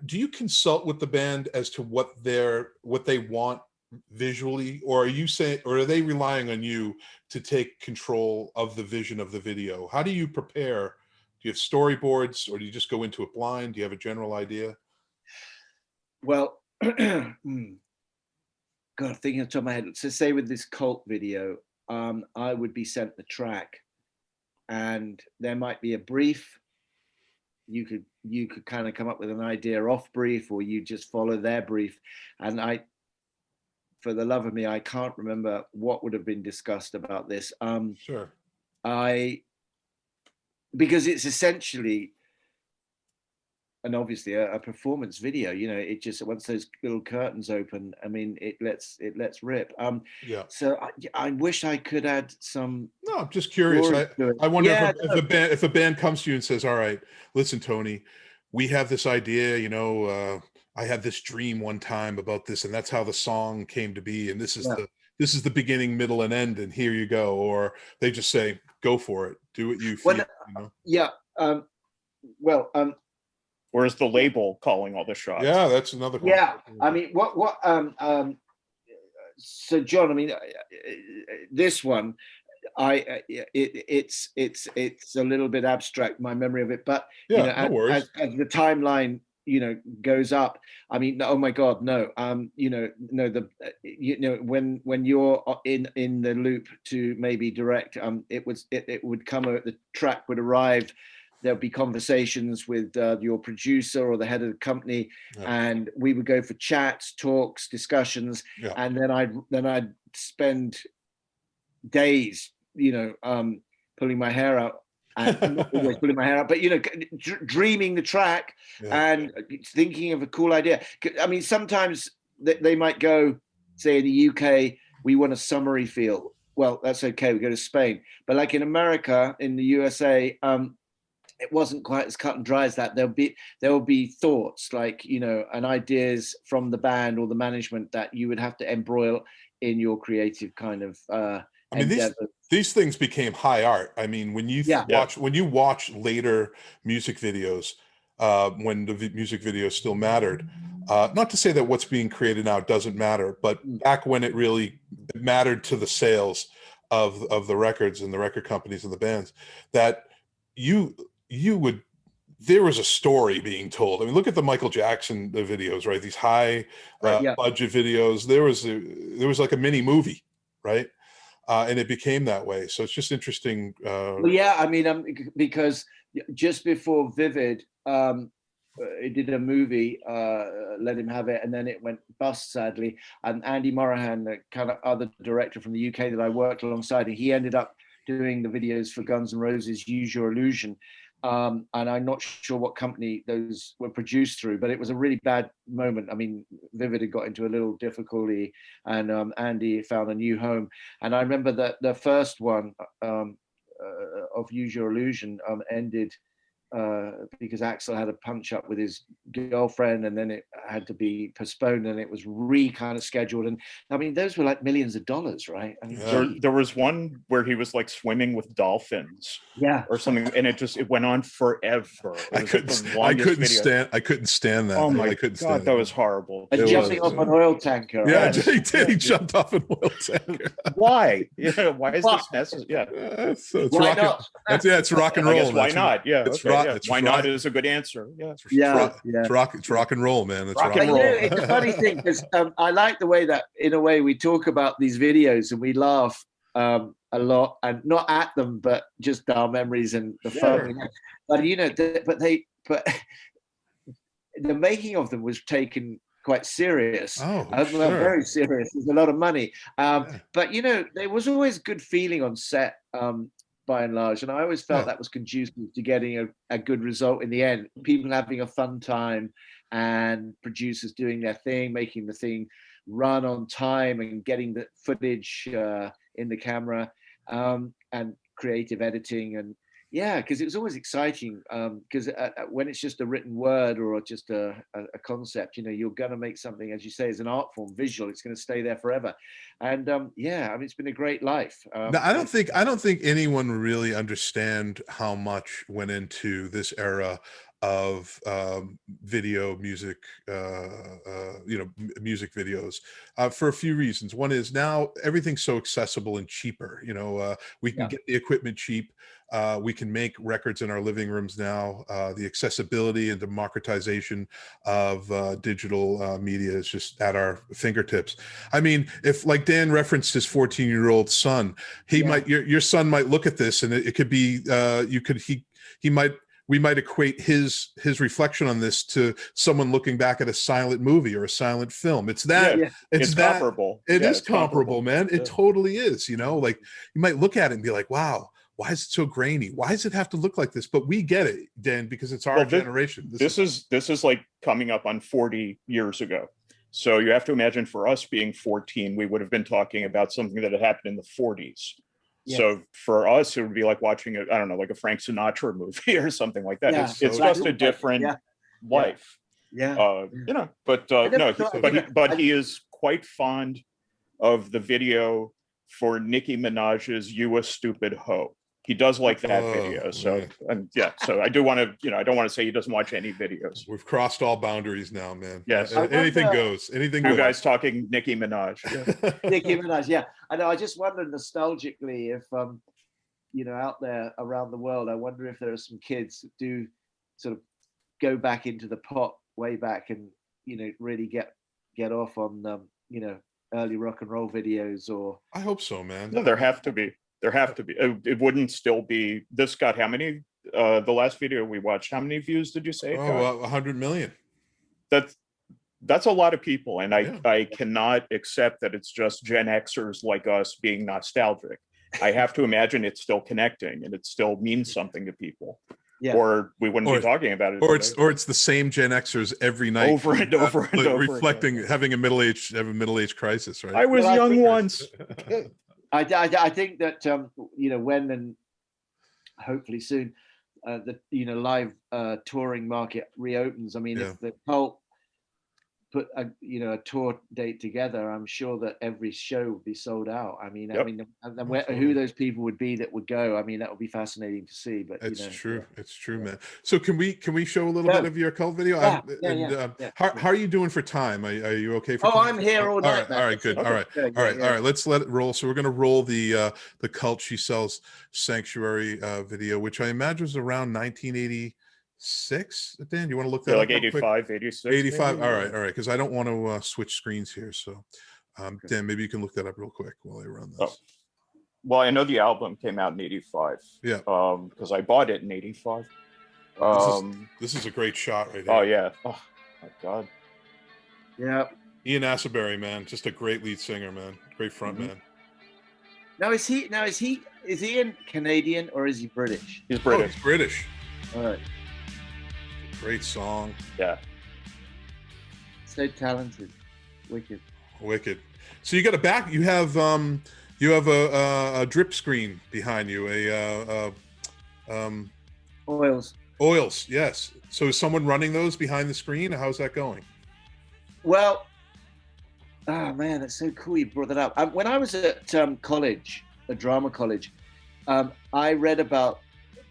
Do you consult with the band as to what they want visually, or are you saying, or are they relying on you to take control of the vision of the video? How do you prepare? Do you have storyboards, or do you just go into it blind? Do you have a general idea? Well, God, thinking off the top of my head. So say with this cult video, I would be sent the track, and there might be a brief. You could kind of come up with an idea off brief, or you just follow their brief. And for the love of me, I can't remember what would have been discussed about this. Sure. Because it's essentially, and obviously a performance video, it just, once those little curtains open, I mean, it lets rip. Yeah. So I wish I could add some. No, I'm just curious. I wonder if a band comes to you and says, all right, listen, Tony, we have this idea, I had this dream one time about this, and that's how the song came to be. And this is the beginning, middle, and end, and here you go. Or they just say, go for it. Do what you feel. Yeah. Or is the label calling all the shots? Yeah, that's another one. Yeah, I mean, so John, I mean, this one, it's a little bit abstract, my memory of it, but no worries. As the timeline goes up, I mean, oh my God, no, when you're in the loop to maybe direct, it would come, the track would arrive. There'll be conversations with your producer or the head of the company, and we would go for chats, talks, discussions, and then I'd spend days, pulling my hair out, and not always pulling my hair out, but dreaming the track and thinking of a cool idea. I mean, sometimes they might go, say in the UK, we want a summery feel. Well, that's okay. We go to Spain, but like in America, in the USA. It wasn't quite as cut and dry as that. There will be thoughts like, and ideas from the band or the management that you would have to embroil in your creative kind of. I mean, these things became high art. I mean, when you watch later music videos, when the music videos still mattered, not to say that what's being created now doesn't matter, but back when it really mattered to the sales of the records and the record companies and the bands, that there was a story being told. I mean, look at the Michael Jackson videos, right? These high budget videos. There was like a mini movie, right? And it became that way. So it's just interesting. I mean, because just before Vivid, it did a movie, Let Him Have It, and then it went bust, sadly. And Andy Morahan, the kind of other director from the UK that I worked alongside, he ended up doing the videos for Guns N' Roses' Use Your Illusion. And I'm not sure what company those were produced through, but it was a really bad moment. I mean, Vivid had got into a little difficulty, and Andy found a new home. And I remember that the first one of Use Your Illusion ended because Axl had a punch up with his girlfriend, and then it had to be postponed, and it was kind of scheduled. And I mean, those were like millions of dollars, right? I mean, there was one where he was like swimming with dolphins, or something, and it went on forever. I couldn't stand that. Oh my God, that was horrible. And jumping off an oil tanker. Yeah, right? he did. He jumped off an oil tanker. Why? Why is this necessary? Yeah, it's rock and roll. Why not? Yeah, why not is a good answer. It's rock and roll, man. It's rock and roll. It's a funny thing because I like the way that, in a way, we talk about these videos and we laugh a lot, and not at them, but just our memories and the fun. But but the making of them was taken quite serious. Very serious. There's a lot of money. But there was always good feeling on set. By and large, and I always felt that was conducive to getting a good result in the end. People having a fun time, and producers doing their thing, making the thing run on time, and getting the footage in the camera, and creative editing. And because it was always exciting, because when it's just a written word or just a concept, you're going to make something, as you say, as an art form, visual. It's going to stay there forever. And I mean, it's been a great life. Now, I don't think anyone really understand how much went into this era of video music, music videos for a few reasons. One is now everything's so accessible and cheaper. We can get the equipment cheap. We can make records in our living rooms now. The accessibility and democratization of digital media is just at our fingertips. I mean, if, like Dan referenced his 14-year-old son, your son might look at this and it could be, we might equate his reflection on this to someone looking back at a silent movie or a silent film. It's comparable. It is comparable, man. It totally is. Like you might look at it and be like, wow, why is it so grainy? Why does it have to look like this? But we get it, Dan, because it's our generation. This is like coming up on 40 years ago. So you have to imagine, for us being 14, we would have been talking about something that had happened in the 40s. Yes. So for us, it would be like watching like a Frank Sinatra movie or something like that. Yeah. It's just a different life. Yeah. But he is quite fond of the video for Nicki Minaj's "You a Stupid Hoe." He does like that video. So so I do want to, I don't want to say he doesn't watch any videos. We've crossed all boundaries now, man. Yes. Anything goes. Anything goes. You guys talking Nicki Minaj. Yeah. Nicki Minaj, yeah. I know. I just wonder nostalgically if, out there around the world, I wonder if there are some kids that do sort of go back into the pop way back and, really get off on, early rock and roll videos or. I hope so, man. No, there have to be. It wouldn't still be. This got how many? The last video we watched, how many views did you say? 100 million. That's a lot of people, and I cannot accept that it's just Gen Xers like us being nostalgic. I have to imagine it's still connecting and it still means something to people. Yeah. Or we wouldn't be talking about it. Or it's the same Gen Xers every night, over and over and over, reflecting again. Having a middle age crisis, right? I was young once. I think that when and hopefully soon the live touring market reopens. I mean, if the cult put a tour date together, I'm sure that every show would be sold out. I mean, who those people would be that would go. I mean, that would be fascinating to see. But it's true, man. So can we show a little bit of your cult video? How are you doing for time? Are you okay for time? I'm here all night. All right, good. Okay. All right. Let's let it roll. So we're gonna roll the Cult She Sells Sanctuary video, which I imagine was around 1986. Dan, you want to look that like 85, 86? 85. All right. Because I don't want to switch screens here. So, Dan, maybe you can look that up real quick while I run this. Well, I know the album came out in 85. Yeah. Because I bought it in 85. This is a great shot right here. Oh yeah. Oh my God. Yeah. Ian Asbury, man, just a great lead singer, man. Great front man. Now is he Ian Canadian or is he British? He's British. Oh, he's British. All right. Great song. Yeah. So talented. Wicked. So you got you have a drip screen behind you, oils. Yes. So is someone running those behind the screen? How's that going? Well, oh man, that's so cool you brought that up. When I was at college, a drama college, I read about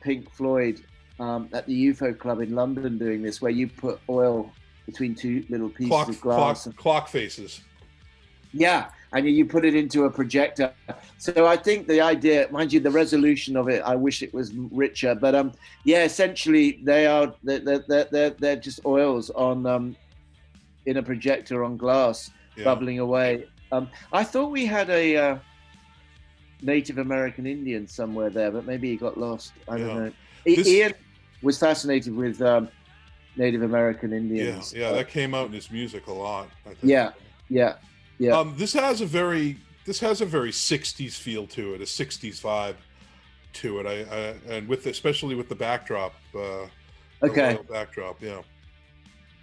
Pink Floyd at the UFO Club in London doing this, where you put oil between two little pieces of glass. Clock faces. Yeah, and you put it into a projector. So I think the idea, mind you, the resolution of it, I wish it was richer. But essentially they're just oils on in a projector on glass, bubbling away. I thought we had a Native American Indian somewhere there, but maybe he got lost. I don't know. Ian was fascinated with Native American Indians. Yeah, that came out in his music a lot, I think. Yeah. This has a very 60s feel to it, a 60s vibe to it. And especially with the backdrop. The backdrop, yeah.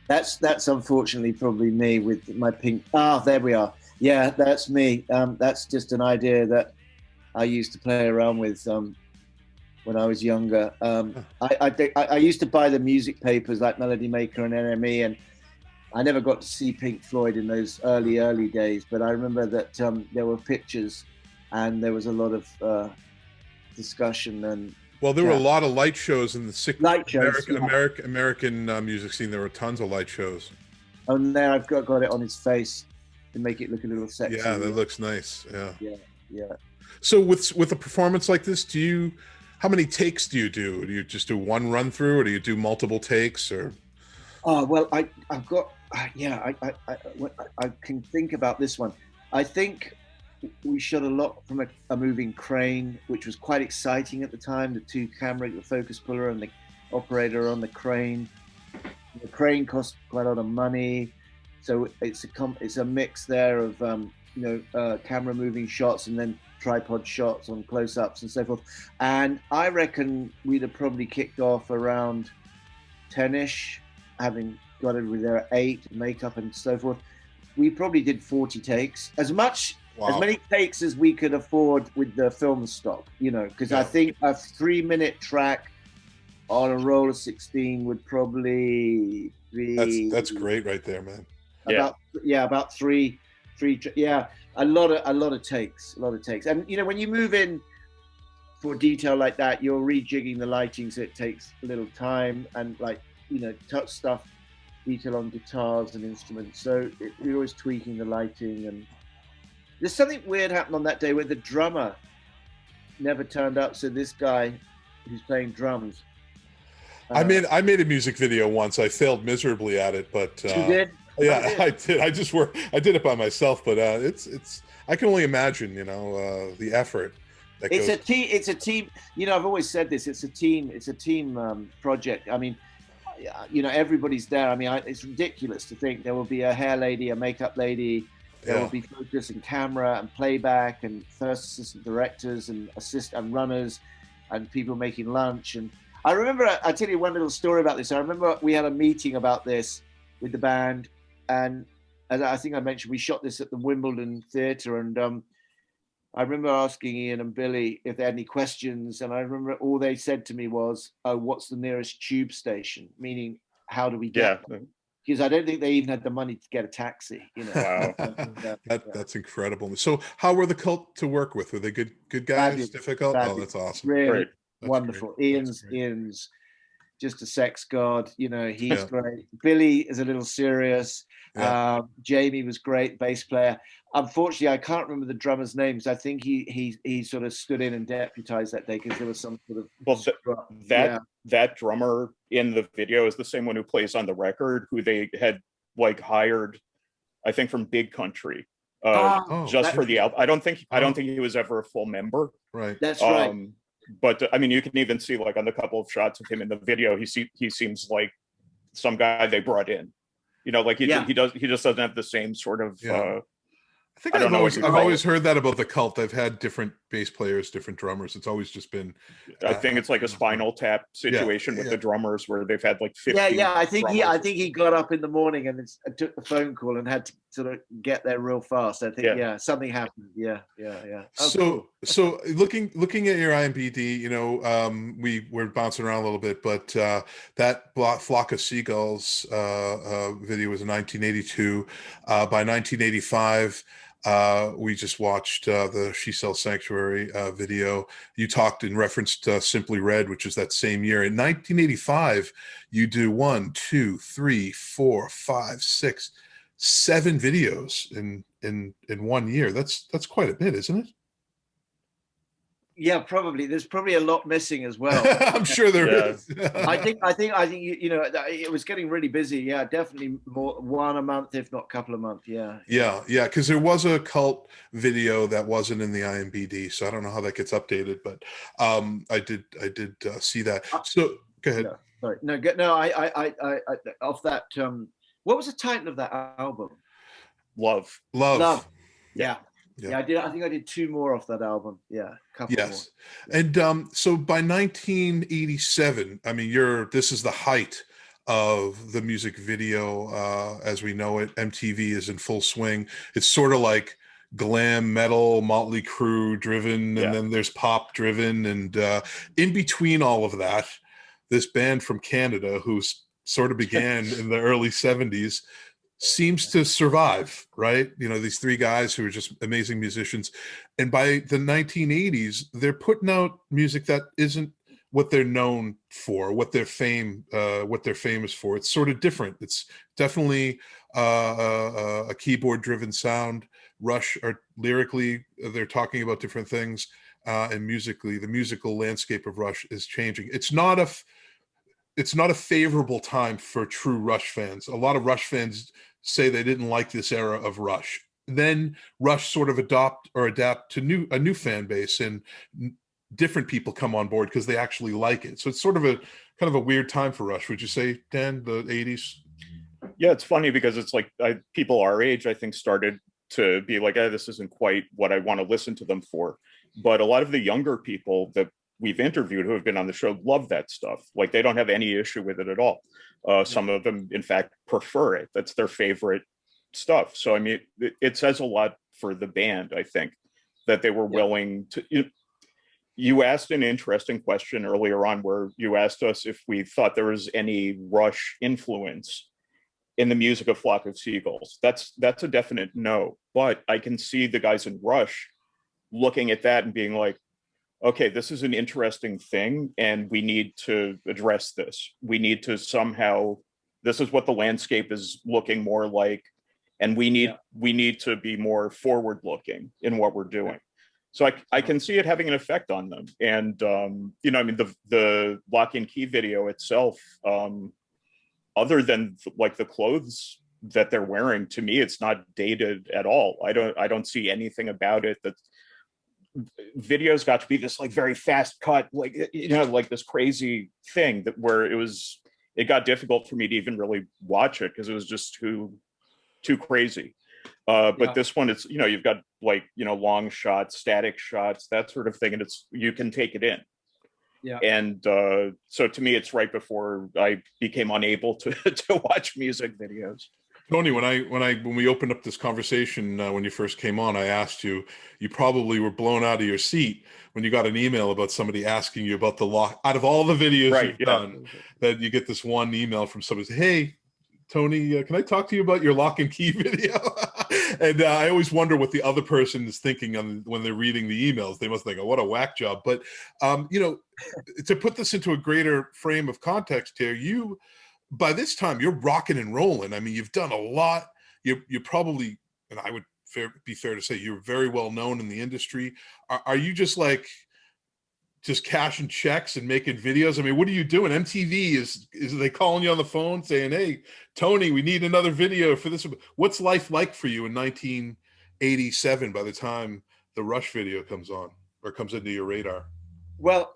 That's unfortunately probably me with my pink. There we are. Yeah, that's me. That's just an idea that I used to play around with when I was younger. I used to buy the music papers like Melody Maker and NME, and I never got to see Pink Floyd in those early days, but I remember that there were pictures and there was a lot of discussion and Well, there were a Yeah. lot of light shows in the Light shows, American music scene. There were tons of light shows. And there I've got it on his face to make it look a little sexy. Yeah, that looks nice. Yeah. Yeah. So with a performance like this, how many takes do you do? Do you just do one run through, or do you do multiple takes? Or Oh well, I've got I can think about this one. I think we shot a lot from a moving crane, which was quite exciting at the time. The two camera, the focus puller, and the operator on the crane. The crane cost quite a lot of money, so it's a mix there of camera moving shots and then tripod shots on close-ups and so forth. And I reckon we'd have probably kicked off around 10ish, having got everybody there at 8, makeup and so forth. We probably did 40 takes, as many takes as we could afford with the film stock, because I think a 3-minute track on a roll of 16 would probably be that's great right there, man. About three, a lot of takes. And when you move in for detail like that, you're rejigging the lighting, so it takes a little time, and touch stuff, detail on guitars and instruments, so you're always tweaking the lighting. And there's something weird happened on that day where the drummer never turned up, so this guy who's playing drums, I made a music video once. I failed miserably at it, but you did? yeah, I did. I did it by myself, but it's I can only imagine, the effort that goes. It's a team. I've always said this. It's a team project. I mean, everybody's there. I mean, it's ridiculous to think there will be a hair lady, a makeup lady. There will be focus and camera and playback and first assistant directors and runners and people making lunch. And I remember, I'll tell you one little story about this. I remember we had a meeting about this with the band, and as I think I mentioned, we shot this at the Wimbledon Theatre, and I remember asking Ian and Billy if they had any questions, and I remember all they said to me was, "Oh, what's the nearest tube station?" Meaning, how do we get there? Because I don't think they even had the money to get a taxi. Wow. That's incredible. So how were the Cult to work with? Were they good guys? Fabulous. Difficult? Fabulous. Oh, that's awesome. Really Great. wonderful. Great. Ian's just a sex god. He's great. Billy is a little serious. Yeah. Jamie was great, bass player. Unfortunately, I can't remember the drummer's names. I think he sort of stood in and deputized that day because there was some sort of that drummer in the video is the same one who plays on the record, who they had hired, I think, from Big Country, just for the album. I don't think he was ever a full member. Right. That's right. But I mean, you can even see on the couple of shots of him in the video, he seems like some guy they brought in. He just doesn't have the same sort of. I think I've always heard that about the Cult. They've had different bass players, different drummers. It's always just been. I think it's like a Spinal Tap situation with the drummers, where they've had 50. I think he got up in the morning and took the phone call and had to sort of get there real fast. I think something happened. Yeah. Oh, So looking at your IMDb, we were bouncing around a little bit, but that Flock of Seagulls video was in 1982. By 1985. We just watched the She Sells Sanctuary video. You talked and referenced Simply Red, which is that same year. In 1985, you do 1, 2, 3, 4, 5, 6, 7 videos in 1 year. That's quite a bit, isn't it? Yeah, probably. There's probably a lot missing as well. I'm sure there is. I think it was getting really busy. Yeah, definitely more one a month, if not a couple of months. Yeah. Because there was a Cult video that wasn't in the IMDb, so I don't know how that gets updated, but I did see that. So go ahead. Sorry, I off that. What was the title of that album? Love. Yeah. Yeah, I did. I think I did 2 more off that album. Yeah, a couple more. And so by 1987, I mean, this is the height of the music video as we know it. MTV is in full swing. It's sort of like glam metal, Motley Crue driven, and then there's pop driven, and in between all of that, this band from Canada who sort of began in the early 70s. Seems to survive, right? These 3 guys who are just amazing musicians. And by the 1980s, they're putting out music that what they're known for, what they're famous for. It's sort of different. It's definitely a keyboard driven sound. Rush are lyrically, they're talking about different things, and musically, the musical landscape of Rush is changing. It's not a favorable time for true Rush fans. A lot of Rush fans say they didn't like this era of Rush. Then Rush sort of adapt to a new fan base, and different people come on board because they actually like it. So it's sort of a kind of a weird time for Rush. Would you say, Dan, the 80s? Yeah, it's funny because it's like people our age, I think, started to be like, this isn't quite what I want to listen to them for. But a lot of the younger people that we've interviewed who have been on the show love that stuff. Like, they don't have any issue with it at all. Some of them, in fact, prefer it. That's their favorite stuff. So, I mean, it says a lot for the band, I think, that they were willing to. You asked an interesting question earlier on where you asked us if we thought there was any Rush influence in the music of Flock of Seagulls. That's a definite no. But I can see the guys in Rush looking at that and being like, okay, this is an interesting thing, and we need to address this. We need to somehow, this is what the landscape is looking more like, and we need to be more forward looking in what we're doing. So I can see it having an effect on them. And I mean, the Lock and Key video itself, other than like the clothes that they're wearing, to me, it's not dated at all. I don't see anything about it that videos got to be this like very fast cut, like, like this crazy thing that where it got difficult for me to even really watch it because it was just too crazy. But this one, it's, you've got like, long shots, static shots, that sort of thing. And you can take it in. Yeah. And so to me, it's right before I became unable to watch music videos. Tony, when we opened up this conversation, when you first came on, I asked you probably were blown out of your seat when you got an email about somebody asking you about the lock. Out of all the videos you've done, that you get this one email from somebody saying, "Hey, Tony, can I talk to you about your Lock and Key video?" And I always wonder what the other person is thinking when they're reading the emails. They must think, "Oh, what a whack job." But to put this into a greater frame of context here, by this time you're rocking and rolling. I mean, you've done a lot. You probably, and I would be fair to say, you're very well known in the industry. Are you just cashing checks and making videos? I mean, what are you doing? MTV is they calling you on the phone saying, "Hey, Tony, we need another video for this"? What's life like for you in 1987 by the time the Rush video comes on or comes into your radar? Well,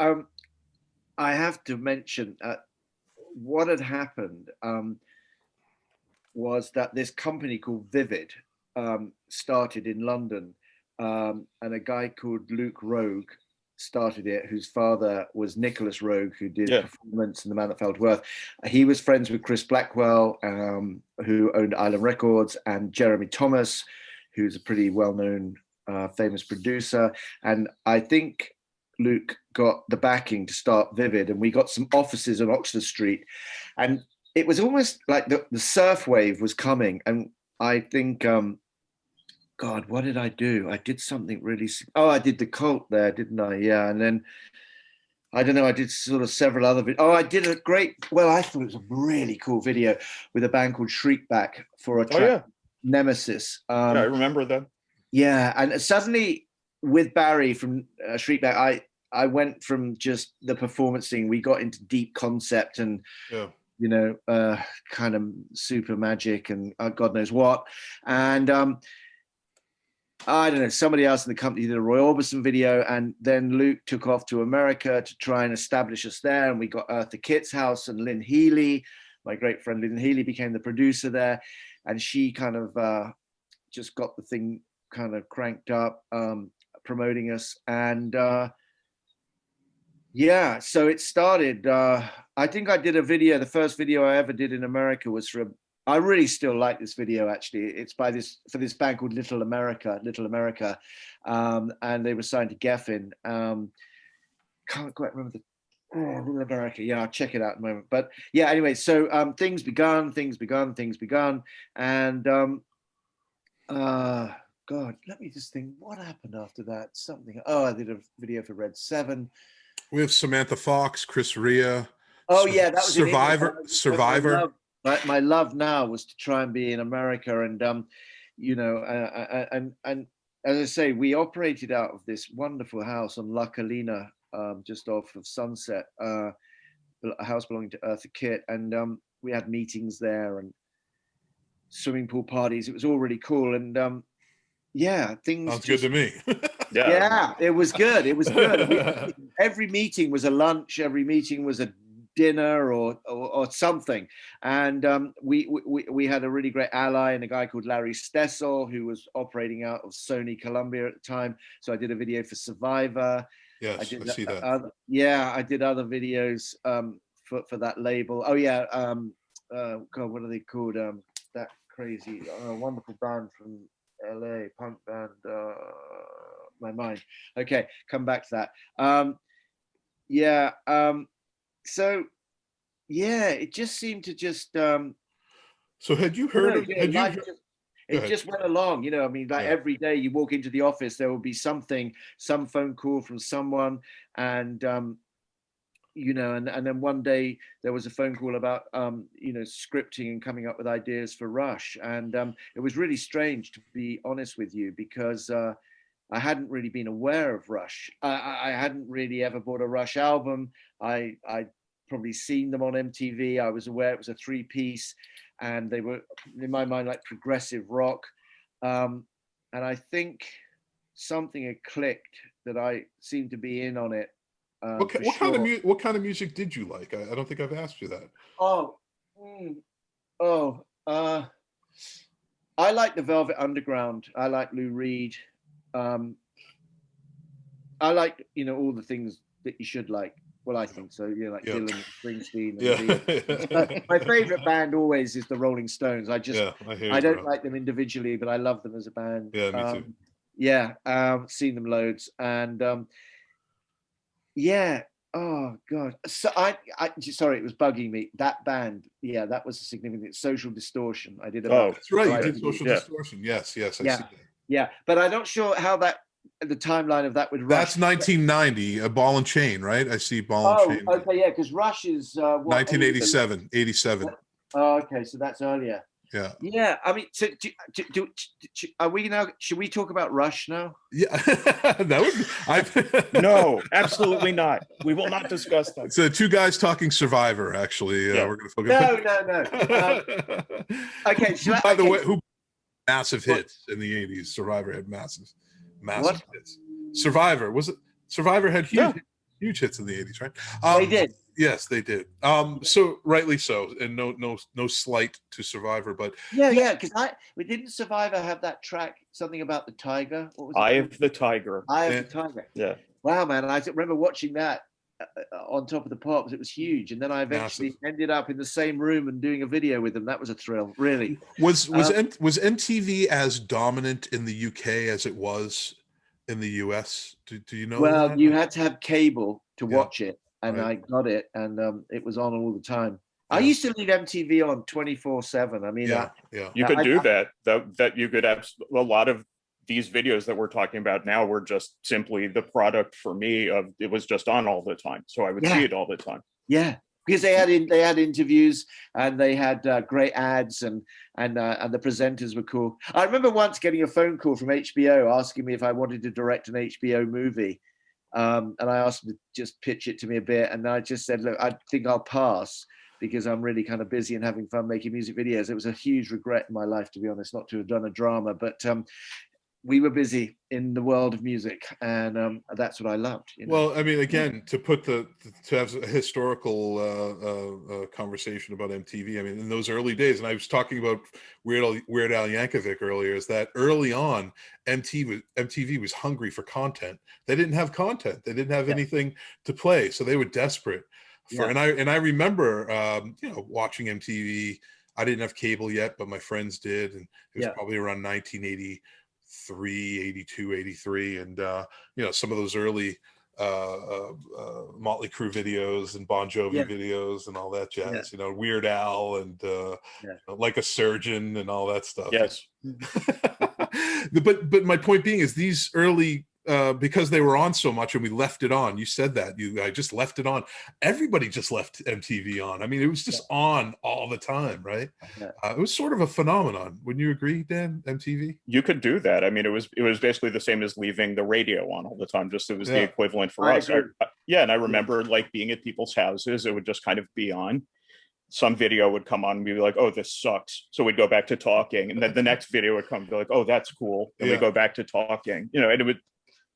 I have to mention what had happened was that this company called Vivid started in London, and a guy called Luke Rogue started it, whose father was Nicholas Rogue, who did Performance and The Man That Fell to Earth. He was friends with Chris Blackwell, who owned Island Records, and Jeremy Thomas, who's a pretty well-known, famous producer. And I think Luke got the backing to start Vivid, and we got some offices on Oxford Street. And it was almost like the surf wave was coming. And I think, God, what did I do? I did something really. I did the Cult there, didn't I? Yeah. And then, I don't know, I did sort of several other videos. I did I thought it was a really cool video with a band called Shriekback for a track, Nemesis. I remember that. Yeah. And suddenly with Barry from Shriekback, I went from just the performance thing. We got into deep concept and, kind of super magic and God knows what. And, I don't know, somebody else in the company did a Roy Orbison video, and then Luke took off to America to try and establish us there. And we got Eartha Kitt's house, and Lynn Healy, my great friend Lynn Healy, became the producer there. And she kind of just got the thing kind of cranked up, promoting us. And so it started. I think I did a video. The first video I ever did in America was for I really still like this video, actually. It's for this band called Little America, and they were signed to Geffen. Can't quite remember Little America. Yeah, I'll check it out in a moment. But yeah, anyway, so things begun, and God, let me just think, what happened after that? I did a video for Red 7. We have Samantha Fox, Chris Rea. Oh yeah, that was in Survivor. England. Survivor. My love now was to try and be in America, and you know, and as I say, we operated out of this wonderful house on La Colina, just off of Sunset, a house belonging to Eartha Kitt, and we had meetings there and swimming pool parties. It was all really cool, and yeah, things Sounds good to me. Yeah, it was good. It was good. Every meeting was a lunch. Every meeting was a dinner or something. And we had a really great ally and a guy called Larry Stessel, who was operating out of Sony Columbia at the time. So I did a video for Survivor. Yes, I see that. I did other videos for that label. Oh yeah, God, what are they called? That crazy, wonderful band from LA, punk band. My mind. Okay, come back to that. So yeah, it just seemed to just so had you heard of it just went along, you know. I mean, like every day you walk into the office, there will be some phone call from someone, and you know, and then one day there was a phone call about you know, scripting and coming up with ideas for Rush, and it was really strange, to be honest with you, because I hadn't really been aware of Rush. I hadn't really ever bought a Rush album. I'd probably seen them on MTV. I was aware it was a 3-piece, and they were, in my mind, like progressive rock. And I think something had clicked that I seemed to be in on it. What kind of music did you like? I don't think I've asked you that. I like the Velvet Underground. I like Lou Reed. I like, you know, all the things that you should like. Well, I think so. You know, like Dylan, and Springsteen. And my favorite band always is the Rolling Stones. I don't like them individually, but I love them as a band. Yeah, me too. Seen them loads, and oh god. So I sorry, it was bugging me. That band, that was a significant. Social Distortion. I did. That's right. You did Social Distortion. Yes, I see that. Yeah, but I'm not sure how the timeline of that would Rush. That's 1990, a Ball and Chain, right? I see Ball and Chain. Oh, okay, yeah, because Rush is 1987, 87. Oh, okay, so that's earlier. Yeah. Yeah, I mean, so are we now? Should we talk about Rush now? Yeah, that would. No, absolutely not. We will not discuss that. So, two guys talking Survivor. Actually, we're going to focus. No. Okay. By the way, who massive hits in the 80s? Survivor had massive hits. Survivor had huge hits in the 80s, right? They did. Yes, they did. So rightly so, and no slight to Survivor, but because didn't Survivor have that track, something about the tiger? What was it? Eye of the Tiger. Eye of the Tiger. Yeah. Wow, man! I remember watching that on Top of the Pops. It was huge, and then I eventually ended up in the same room and doing a video with them. That was a thrill, really. Was MTV as dominant in the UK as it was in the US? Do you know? Well, that? You had to have cable to watch it. And I got it, and it was on all the time. I used to leave MTV on 24/7. I mean, you could do that. That you could have a lot of these videos that we're talking about now were just simply the product for me of it was just on all the time, so I would see it all the time. Yeah, because they had interviews and they had great ads and the presenters were cool. I remember once getting a phone call from HBO asking me if I wanted to direct an HBO movie. And I asked him to just pitch it to me a bit, and I just said, look, I think I'll pass because I'm really kind of busy and having fun making music videos. It was a huge regret in my life, to be honest, not to have done a drama, but we were busy in the world of music, and that's what I loved. You know? Well, I mean, again, to have a historical conversation about MTV. I mean, in those early days, and I was talking about Weird Al Yankovic earlier, is that early on, MTV was hungry for content. They didn't have content. They didn't have anything to play, so they were desperate for. And I remember, watching MTV. I didn't have cable yet, but my friends did, and it was probably around 1980. 82, 83, and some of those early Motley Crue videos and Bon Jovi videos and all that jazz. Weird Al and Like a Surgeon and all that stuff. Yes. But my point being is these early because they were on so much and we left it on. You said that. I just left it on. Everybody just left MTV on. I mean, it was just on all the time, right? It was sort of a phenomenon. Wouldn't you agree, Dan? MTV? You could do that. I mean, it was basically the same as leaving the radio on all the time. Just it was the equivalent for us. And I remember like being at people's houses. It would just kind of be on. Some video would come on and we'd be like, oh, this sucks. So we'd go back to talking. And then the next video would come and be like, oh, that's cool. And we go back to talking. You know, and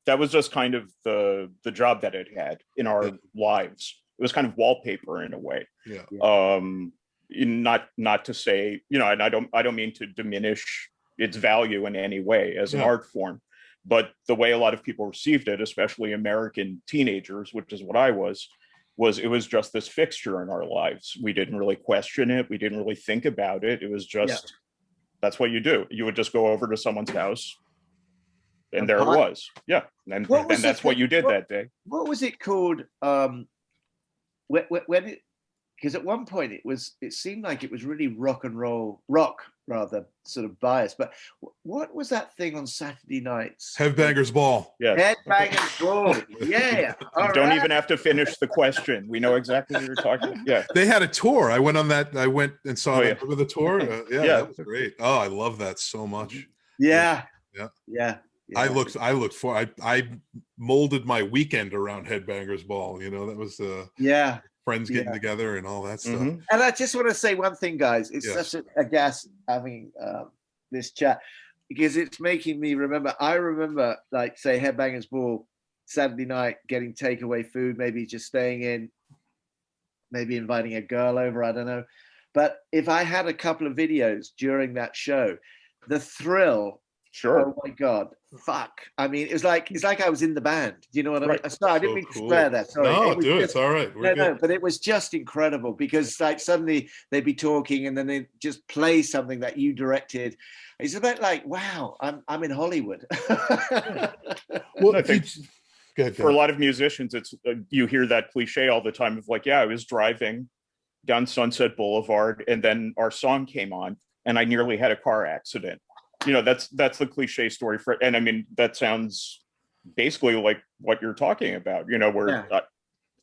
that was just kind of the job that it had in our lives. It was kind of wallpaper in a way. Not to say, you know, and I don't mean to diminish its value in any way as an art form, but the way a lot of people received it, especially American teenagers, which is what I was it was just this fixture in our lives. We didn't really question it. We didn't really think about it. It was just, that's what you do. You would just go over to someone's house and there it was. Yeah. And that's what you did that day. What was it called? When it, because at one point it seemed like it was really rock rather sort of biased, but what was that thing on Saturday nights? Headbangers Ball. Yeah. Headbangers Ball. Yeah. Don't even have to finish the question. We know exactly what you're talking about. Yeah. They had a tour. I went on that. I went and saw the tour. That was great. Oh, I love that so much. Yeah. I molded my weekend around Headbangers Ball. You know, that was friends getting together and all that stuff. And I just want to say one thing, guys. It's such a gas having this chat because it's making me remember. I remember, like, say, Headbangers Ball, Saturday night, getting takeaway food, maybe just staying in, maybe inviting a girl over. I don't know. But if I had a couple of videos during that show, the thrill. Sure. Oh my God. Fuck. I mean, it's like I was in the band. Do you know what I mean? Sorry, I didn't mean to swear that. Sorry. No, it's all right. No, but it was just incredible because like suddenly they'd be talking and then they just play something that you directed. It's a bit like, wow, I'm in Hollywood. Well, I think for a lot of musicians, it's you hear that cliche all the time of like, I was driving down Sunset Boulevard and then our song came on and I nearly had a car accident. You know, that's the cliche story for, and I mean, that sounds basically like what you're talking about, you know, where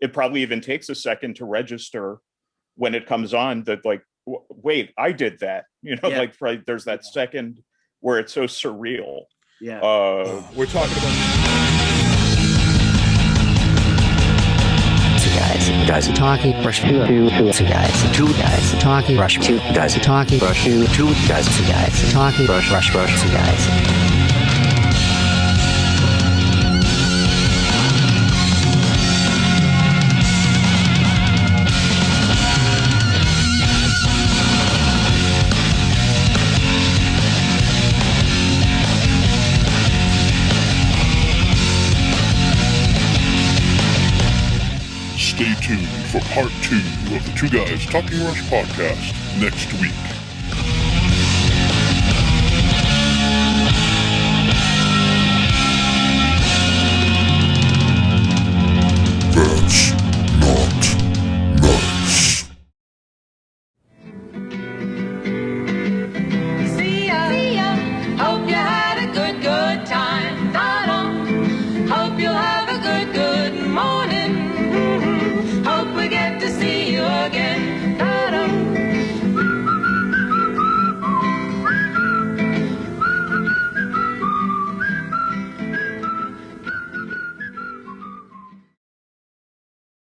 it probably even takes a second to register when it comes on that like, wait, I did that, you know, like there's that second where it's so surreal. We're talking about guys are talking, brush two guys, two guys are talking, brush two guys are talking, brush two guys, two guys are talking, brush two guys. Stay tuned for part 2 of the Two Guys Talking Rush podcast next week.